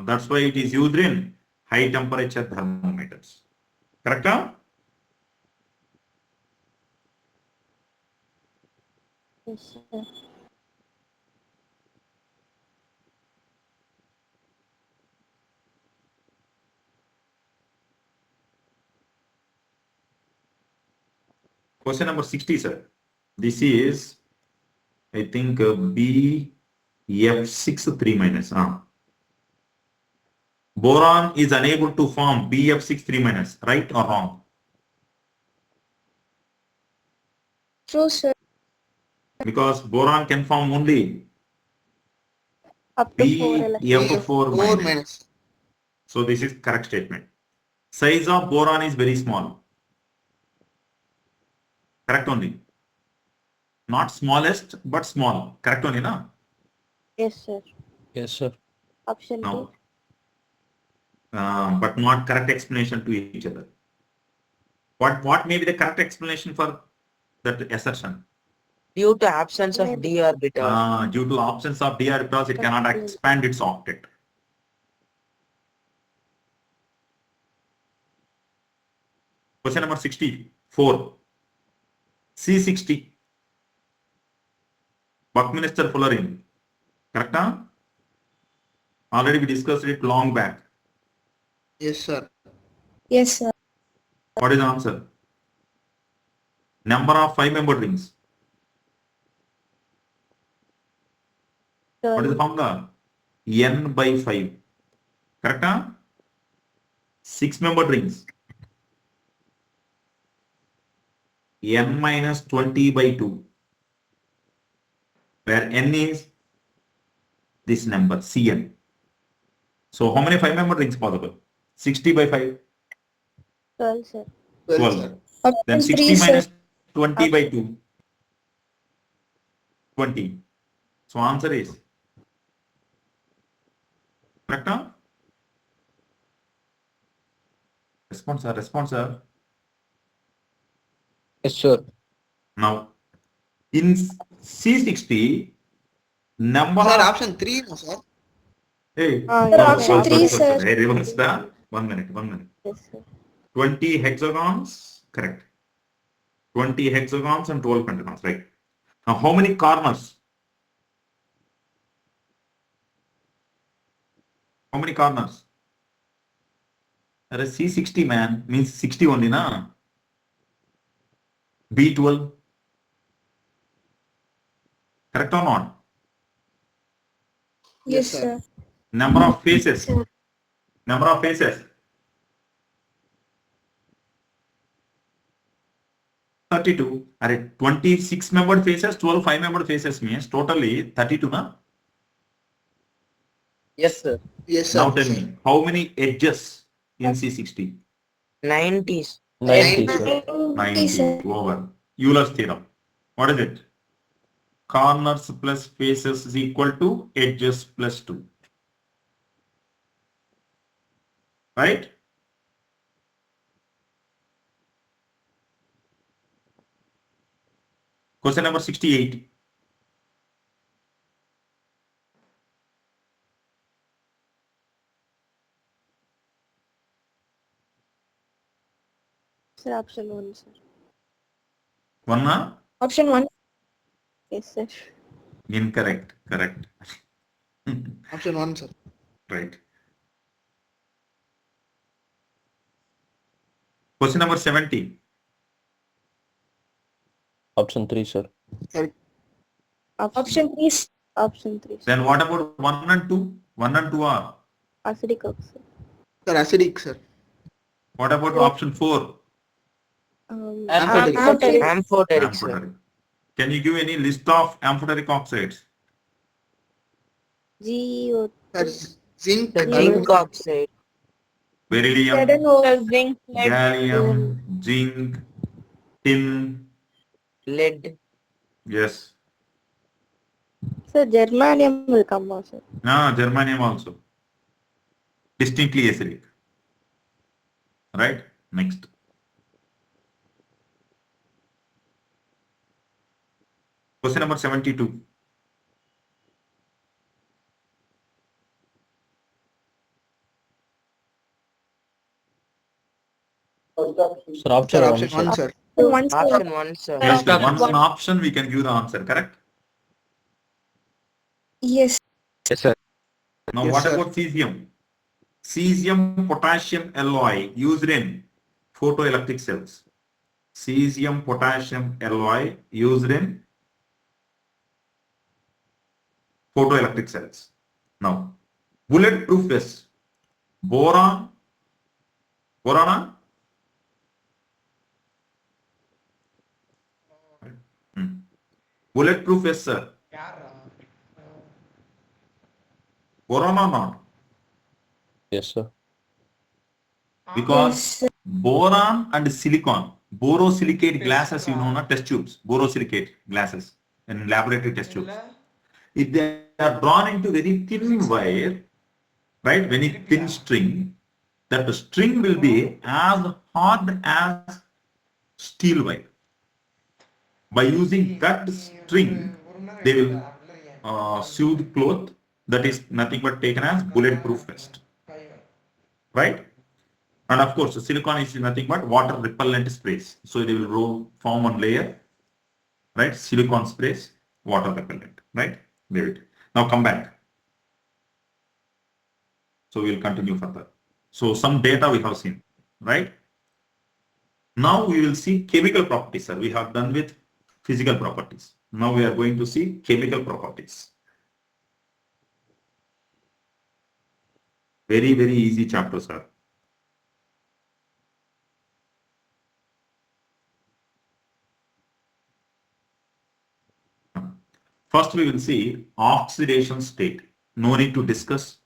That's why it is used in high temperature thermometers. Correct? Huh? yes, sir. Question number 60, sir. This is, I think, BF6 3 minus. Boron is unable to form BF6 3 minus, right or wrong? True, sir. Because boron can form only Up to 4 electrons. BF4 4 minus. minus. So this is correct statement. Size of boron is very small. Correct only. Not smallest, but small. Correct only, na? Yes, sir. Yes, sir. Option No. 2. But not correct explanation to each other. What may be the correct explanation for that assertion? Due to absence of d orbital. Due to absence of d orbitals, it cannot expand its octet. Question number 64. C60. Buckminster fullerene. Correct? Huh? Already we discussed it long back. Yes, sir. Yes, sir. What is the answer? Number of 5-membered rings. What is the formula? N by 5. Correct? Huh? 6-membered rings. N minus 20 by 2. Where N is this number, Cn. So how many 5-membered rings possible? 60 by 5. 12, sir. 12. Sir. Then Option 60 3, sir. minus 20 by 2. 20. So answer is correct? Huh? Response, sir. Yes, sir. Now, in C60, number Sir, of... option 3, no, sir. Hey, option 3, sir. Hey, reverse the 1 minute. Yes, sir. 20 hexagons, correct. 20 hexagons and 12 pentagons, right. Now, how many corners? How many corners? There is C60, man, means 60 only, na? B12. Correct or not? Yes, sir. Number of faces. Number of faces. 32. Are 26 membered faces, 12 5-membered faces means totally 32, na? Yes, sir. Yes, sir. Now tell me, how many edges in C60? 90s. 90, sir. 90 sir. over. Euler's theorem. What is it? Corners plus faces is equal to edges plus 2. Right? Question number 68. Sir, option 1, sir. One, na? Option 1. Yes, sir. Incorrect. Correct. Option 1, sir. Right. Question number 70. Option 3, sir. Option 3. Option 3. Then what about 1 and 2? 1 and 2 are. Acidic oxide. Sir, acidic, sir. What about option 4? Amphoteric. Amphoteric, sir. Amphoteric. Can you give any list of amphoteric oxides? GO. Sir, zinc. The zinc oxide. Beryllium, Zinc. gallium, zinc, tin. Lead. Yes. Sir, germanium will come also. Germanium also. Distinctly acidic. Right? Next. Question number 72. Sir, option Sir, 1, option sir. 1, sir. One, sir. Option 1, sir. Yes, once an option we can give the answer, correct? Yes. Yes, sir. Now Yes, what sir. about cesium? Cesium potassium alloy used in photoelectric cells. Cesium potassium alloy used in photoelectric cells. Now, bulletproof vest. Boron. Boron? Bulletproof vest, sir. Boron or not? Yes, sir. Because boron and silicon, borosilicate glasses, you know, not test tubes, borosilicate glasses in laboratory test tubes. If they are drawn into very thin wire, right, very thin string, that string will be as hard as steel wire. By using that string, they will sew the cloth that is nothing but taken as bulletproof vest. Right? And of course, silicon is nothing but water repellent sprays. So they will form one layer, right? Silicon sprays, water repellent, right? Leave it. Now come back. So we'll continue further. So some data we have seen, right? Now we will see chemical properties, sir. We have done with physical properties. Now we are going to see chemical properties. Very, very easy chapter, sir. First, we will see oxidation state. No need to discuss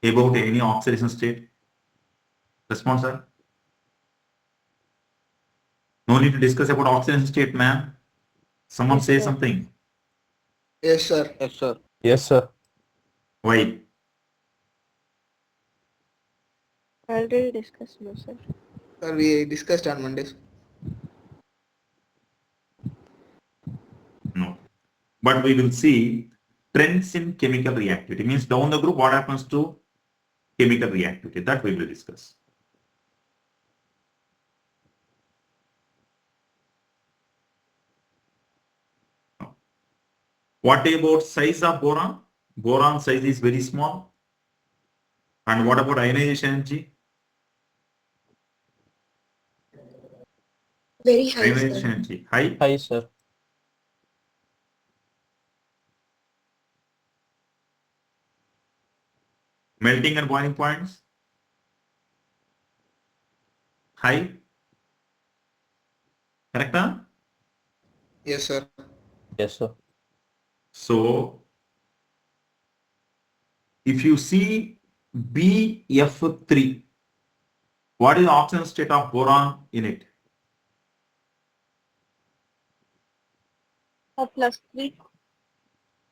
about any oxidation state. Response, sir? No need to discuss about oxidation state, ma'am. Someone say something. Yes, sir. Yes, sir. Yes, sir. Why? Already discussed, no, sir. Sir, we discussed on Mondays. No. But we will see trends in chemical reactivity. Means down the group, what happens to chemical reactivity? That we will discuss. What about size of boron? Boron size is very small. And what about ionization energy? Very high, Ionization sir. energy high. Hi, sir. Melting and boiling points high. Correct? Huh? Yes, sir. Yes, sir. So if you see BF3, what is the oxidation state of boron in it? +3.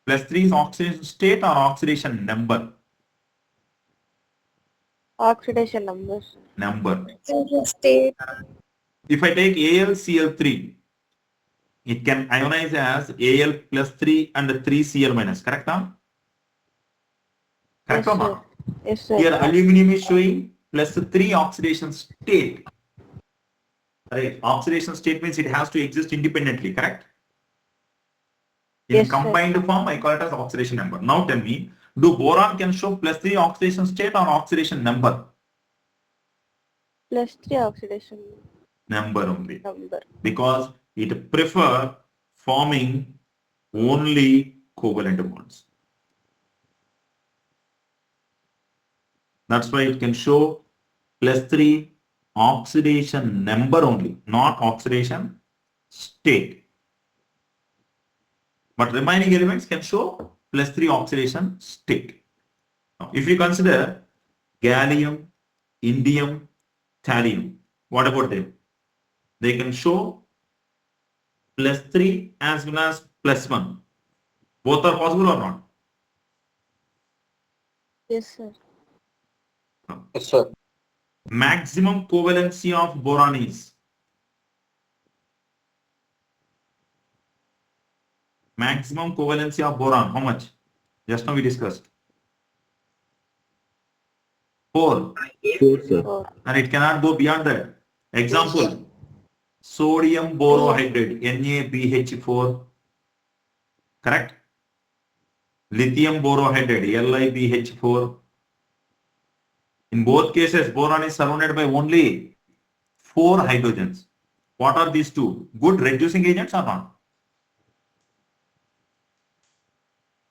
+3 is oxidation state or oxidation number? Oxidation numbers. Number. State. If I take AlCl3, it can ionize as Al +3 and 3Cl minus. Correct? Huh? Correct Yes, or sir. not? Yes, sir. Here aluminum is showing +3 oxidation state. Right? Oxidation state means it has to exist independently. Correct? In Yes, sir. combined form, I call it as oxidation number. Now tell me, do boron can show +3 oxidation state or oxidation number? +3 oxidation Number only. number. Because it prefer forming only covalent bonds. That's why it can show +3 oxidation number only, not oxidation state. But remaining elements can show +3 oxidation state. Now, if you consider gallium, indium, thallium, what about them? They can show +3 as well as +1. Both are possible or not? Yes, sir. Yes, sir. Maximum covalency of boron is maximum covalency of boron. How much? Just now we discussed. 4. 4, sir. 4. And it cannot go beyond that. Example, sodium borohydride, NaBH4. Correct? Lithium borohydride, LiBH4. In both cases, boron is surrounded by only 4 hydrogens. What are these two? Good reducing agents or not?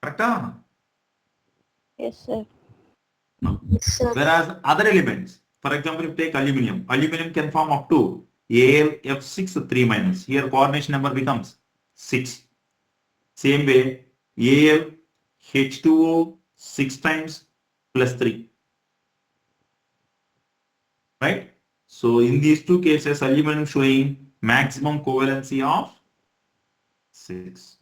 Correct? Or Yes, sir. no? Whereas other elements, for example, if you take aluminum, aluminum can form up to AlF6 3-. Here coordination number becomes 6. Same way, AlH2O 6 times +3. Right? So in these two cases, aluminum showing maximum covalency of 6.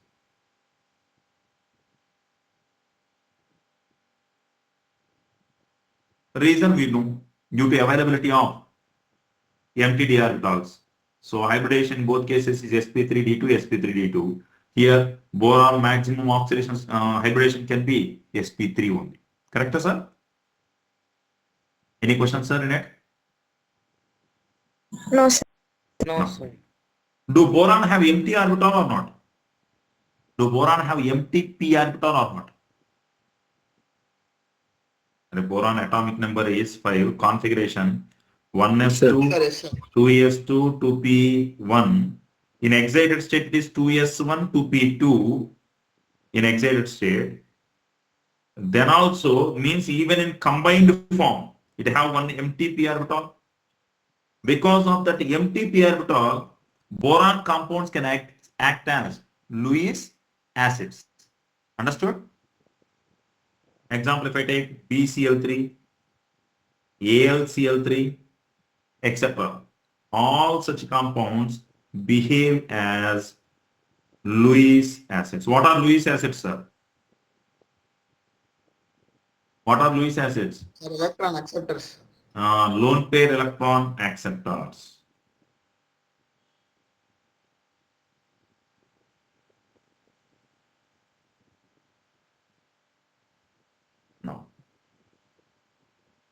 Reason we know, due to availability of empty d orbitals. So hybridization in both cases is sp3d2, sp3d2. Here boron maximum oxidation hybridization can be sp3 only. Correct, sir? Any questions, sir, in it? No, sir. No, sir. Do boron have empty orbital or not? Do boron have empty p orbital or not? The boron atomic number is 5, configuration 1s2, Yes, sir. 2s2, 2p1. In excited state it is 2s1, 2p2 in excited state. Then also means even in combined form, it have one empty p orbital. Because of that empty p orbital, boron compounds can act as Lewis acids. Understood? Example, if I take BCl3, AlCl3, etc. All such compounds behave as Lewis acids. What are Lewis acids, sir? What are Lewis acids? Sir, electron acceptors. Lone pair electron acceptors. No.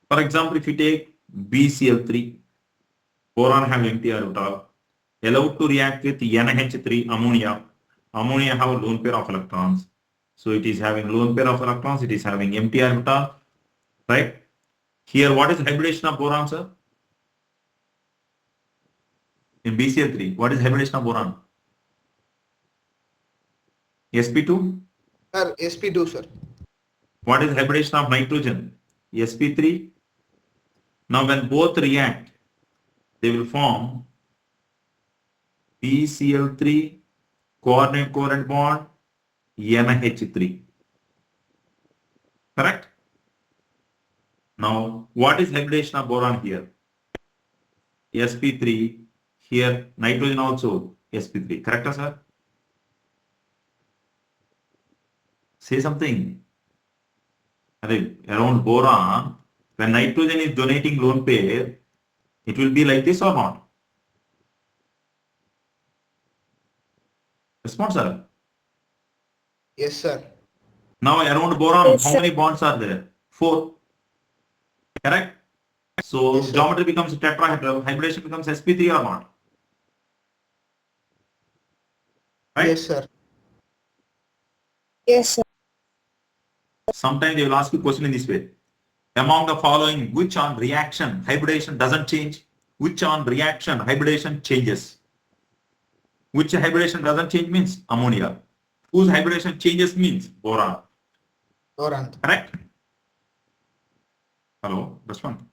For example, if you take BCl3, boron have empty orbital, allowed to react with NH3 ammonia. Ammonia have a lone pair of electrons. So it is having lone pair of electrons, it is having empty orbital, right? Here, what is hybridization of boron, sir? In BCl3, what is hybridization of boron? sp2? Sir, sp2, sir. What is hybridization of nitrogen? sp3. Now, when both react, they will form BCl3 coordinate covalent bond NH3. Correct? Now, what is hybridization of boron here? sp3. Here, nitrogen also sp3. Correct, sir? Say something. Around boron, when nitrogen is donating lone pair, it will be like this or not? Response, sir. Yes, sir. Now around boron, Yes, how sir. many bonds are there? 4. Correct? So Yes, sir. geometry becomes tetrahedral, hybridization becomes sp3 or not? Right? Yes, sir. Yes, sir. Sometimes they will ask you question in this way. Among the following, which on reaction hybridization doesn't change? which on reaction hybridization changes. Which hybridization doesn't change means ammonia. Whose hybridization changes means boron. Boron. Correct? Hello, respond.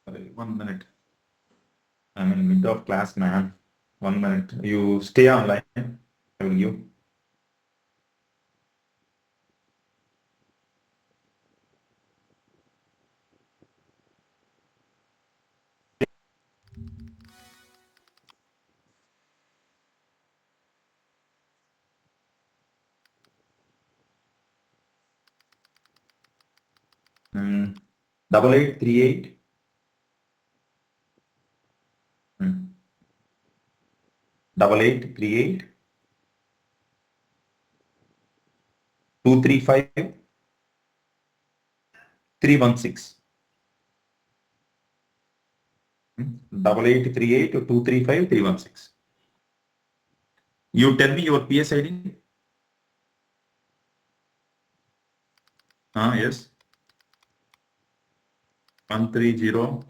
Sorry, 1 minute. I'm in mid of class, man. 1 minute. You stay online. I will give. Mm, 8838. 8838 235 316. 8838 235 316. You tell me your PS ID. Yes. 130.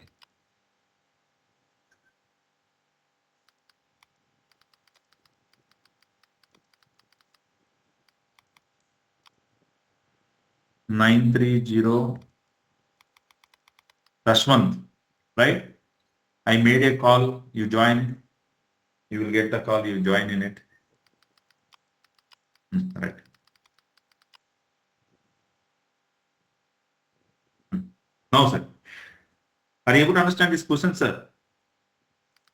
Nine 930 Rashwant, right? I made a call, you join, you will get the call, you join in it. Right. Now, sir, are you able to understand this question, sir?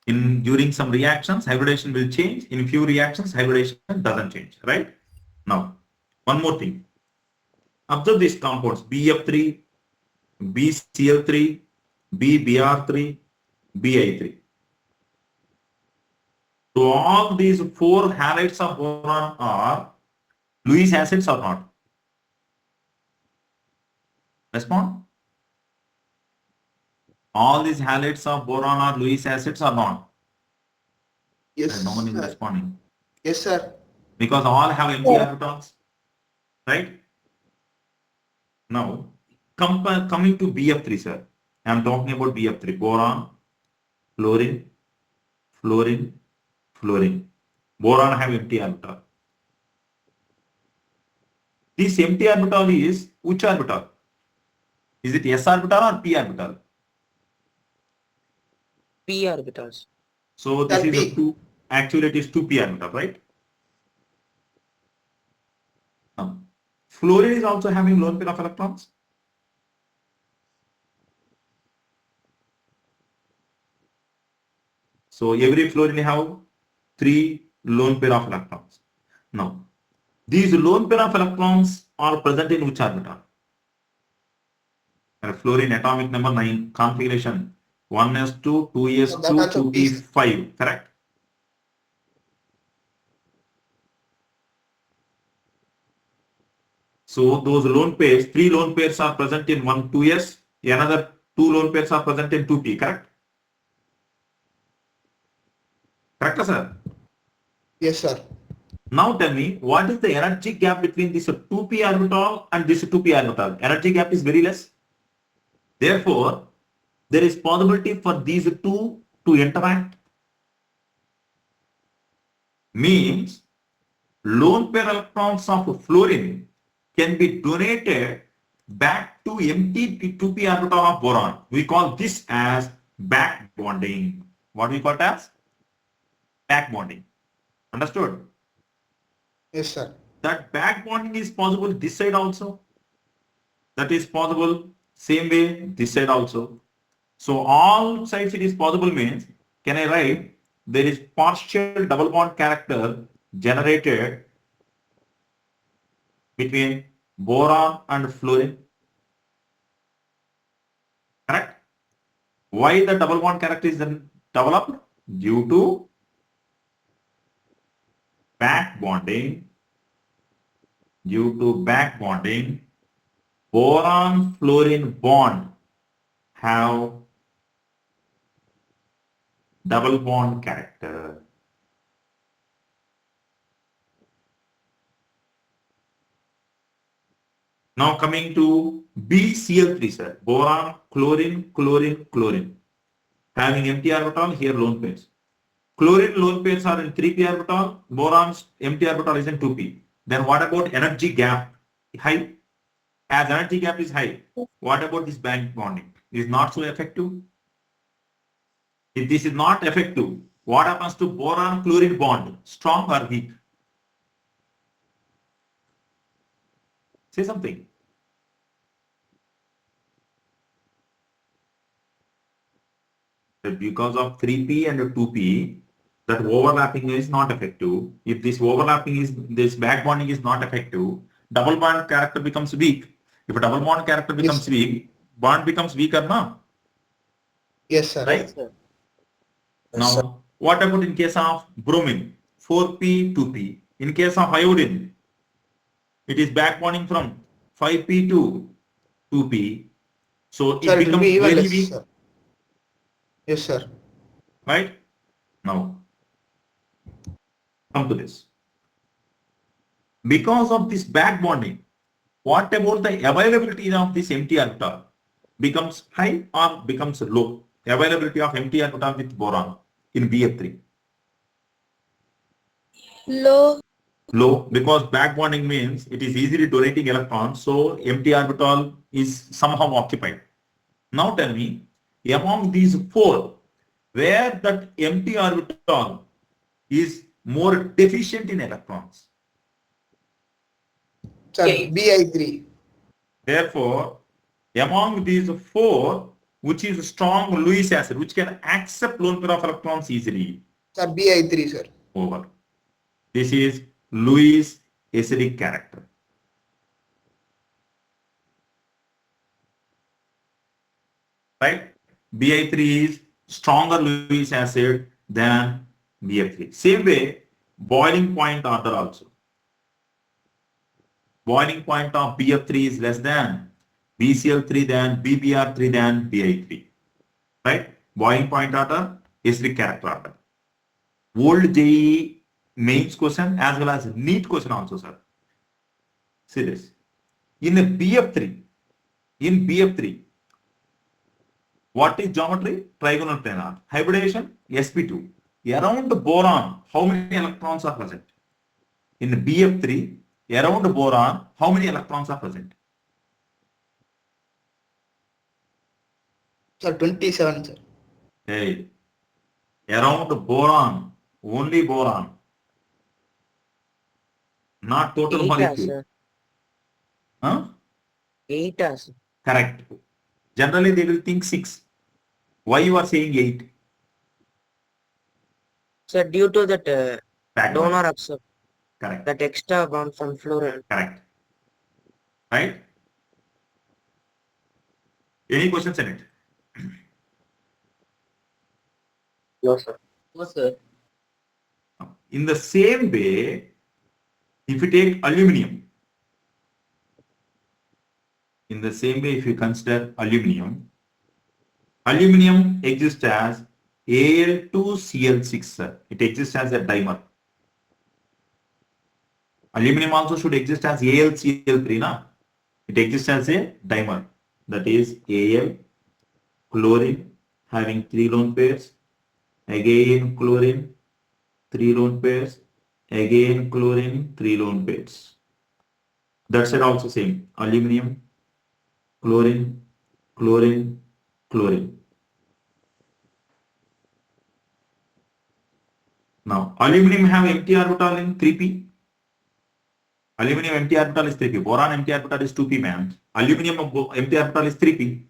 During some reactions, hybridization will change. In few reactions, hybridization doesn't change, right? Now, one more thing. Observe these compounds, BF3, BCl3, BBr3, BI3. So all these four halides of boron are Lewis acids or not? Respond. All these halides of boron are Lewis acids or not? Yes, No one is sir. responding. Yes, sir. Because all have empty orbitals, right? Now, coming to BF3, sir. I am talking about BF3. Boron, fluorine, fluorine, fluorine. Boron have empty orbital. This empty orbital is which orbital? Is it s orbital or p orbital? P orbitals. So this That is a P. 2, actually it is 2p orbital, right? Now, fluorine is also having lone pair of electrons. So every fluorine have 3 lone pair of electrons. Now, these lone pair of electrons are present in which orbital? Fluorine atomic number 9 configuration 1s2, 2s2, That also P. 2p5, correct? So those lone pairs, 3 lone pairs are present in 1 2s, another 2 lone pairs are present in 2p, correct? Correct, sir? Yes, sir. Now tell me, what is the energy gap between this 2p orbital and this 2p orbital? Energy gap is very less. Therefore, there is possibility for these two to interact. Means, lone pair electrons of fluorine can be donated back to empty 2p orbital of boron. We call this as back bonding. What we call it as? Back bonding. Understood? Yes, sir. That back bonding is possible this side also. That is possible same way this side also. So all sides it is possible means, can I write there is partial double bond character generated between boron and fluorine. Correct? Why the double bond character is then developed? Due to back bonding. Due to back bonding, boron fluorine bond have double bond character. Now coming to BCl3, sir. Boron, chlorine, chlorine, chlorine. Having empty orbital, here lone pairs. Chlorine lone pairs are in 3p orbital, boron's empty orbital is in 2p. Then what about energy gap? High? As energy gap is high, what about this band bonding? Is not so effective? If this is not effective, what happens to boron chlorine bond? Strong or weak? Say something. That because of 3p and 2p, that overlapping is not effective. If this overlapping is, this back bonding is not effective, double bond character becomes weak. If a double bond character becomes weak, bond becomes weaker now. Yes, sir. Right? Sir. Now, what about in case of bromine? 4p, 2p. In case of iodine, it is back bonding from 5p to 2p. So Sir, it it will becomes be even very less, weak, sir. Yes, sir. right? Now, come to this. Because of this back bonding, what about the availability of this empty orbital? Becomes high or becomes low? Availability of empty orbital with boron in BF3. Low. Low, because back bonding means it is easily donating electrons, so empty orbital is somehow occupied. Now tell me, among these four, where that empty orbital is more deficient in electrons. Sir, Bi3. Therefore, among these four, which is strong Lewis acid, which can accept lone pair of electrons easily, Sir, Bi3, sir. over. This is Lewis acidic character. Right? Bi3 is stronger Lewis acid than BF3. Same way, boiling point order also. Boiling point of BF3 is less than BCl3 than BBr3 than Bi3. Right? Boiling point order, acidic character order. Old JEE mains question as well as NEET question also, sir. See this. In a BF3, what is geometry? Trigonal planar. Hybridization, sp2. Around boron, how many electrons are present? In BF3, around boron, how many electrons are present? Sir, 27, sir. Hey, around boron, only boron, not total 8, molecule. sir. Huh? 8, sir. Correct. Generally, they will think 6. Why you are saying 8? Sir, due to that Back donor bond. accept, Correct. that extra bond from fluorine. Correct. Right? Any questions in it? Yes, sir. Yes, sir. In the same way, if you take aluminum, in the same way, if you consider aluminum, aluminum exists as Al2Cl6, sir. It exists as a dimer. Aluminum also should exist as AlCl3, na? It exists as a dimer. That is Al, chlorine, having 3 lone pairs, again chlorine, 3 lone pairs, again chlorine, 3 lone pairs. That's it also same. Aluminum, chlorine, chlorine, chlorine. Now, aluminum have empty orbital in 3p. Aluminum empty orbital is 3p. Boron empty orbital is 2p, man. Aluminum empty orbital is 3p.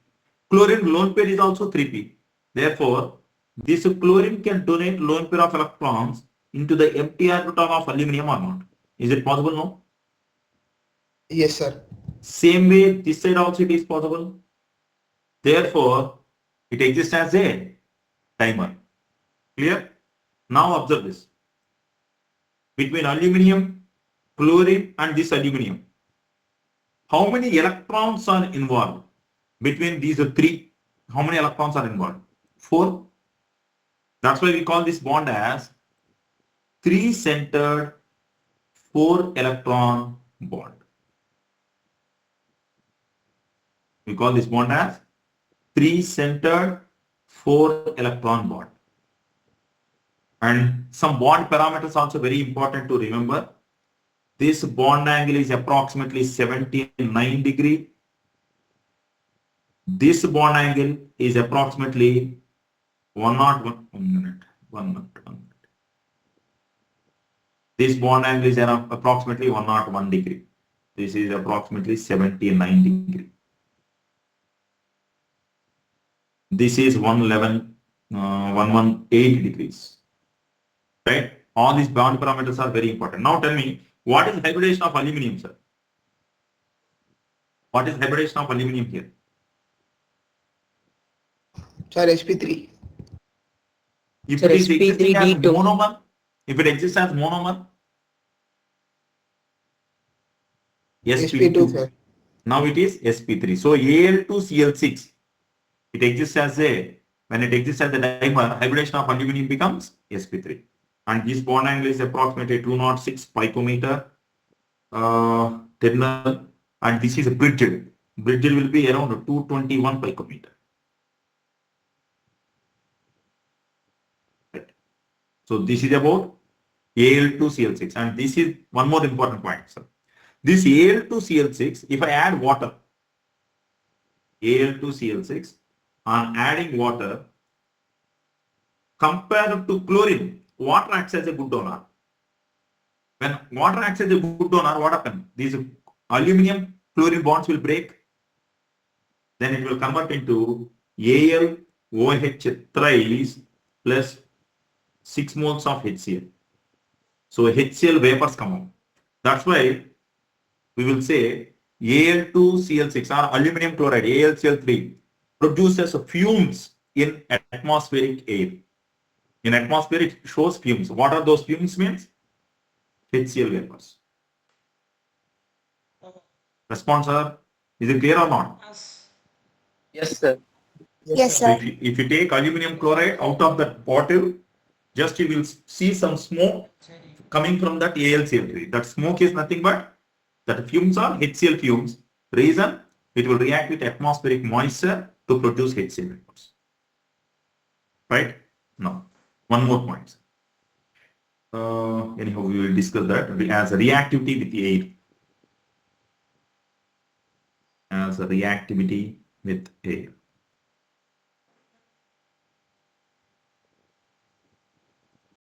Chlorine lone pair is also 3p. Therefore, this chlorine can donate lone pair of electrons into the empty orbital of aluminum or not. Is it possible? No. Yes, sir. Same way, this side also it is possible. Therefore, it exists as a dimer. Clear? Now observe this. Between aluminum, chlorine and this aluminum, how many electrons are involved? Between these three, how many electrons are involved? 4. That's why we call this bond as 3-centered 4-electron bond. We call this bond as 3-centered 4-electron bond. And some bond parameters also very important to remember. This bond angle is approximately 79 degree. This bond angle is approximately 101. This bond angle is around approximately 101 degree. This is approximately 79 degree. This is 118 degrees. Right? All these bond parameters are very important. Now tell me, what is hybridization of aluminum, sir? What is hybridization of aluminum here? Sir, sp3. If Sir, it is existing as sp3d2. monomer, if it exists as monomer, sp2, sir. Now it is sp3. So Al2Cl6, it exists as a, when it exists as a dimer, hybridization of aluminum becomes sp3. And this bond angle is approximately 206 picometer terminal, and this is a bridged. Bridged will be around 221 picometer. Right. So this is about Al2Cl6, and this is one more important point, sir. This Al2Cl6, if I add water, Al2Cl6, on adding water, compared to chlorine, water acts as a good donor. When water acts as a good donor, what happens? These aluminum chlorine bonds will break. Then it will convert into AlOH thrice plus 6 moles of HCl. So HCl vapors come out. That's why we will say Al2Cl6 or aluminum chloride, AlCl3, produces fumes in atmospheric air. In atmosphere, it shows fumes. What are those fumes means? HCl vapors. Response, sir? Is it clear or not? Yes, sir. Yes, So sir. if you take aluminum chloride out of that bottle, just you will see some smoke coming from that AlCl3. That smoke is nothing but that fumes are HCl fumes. Reason? It will react with atmospheric moisture to produce HCl vapors. Right? Now, one more point. Anyhow, we will discuss that as a reactivity with air. As a reactivity with air.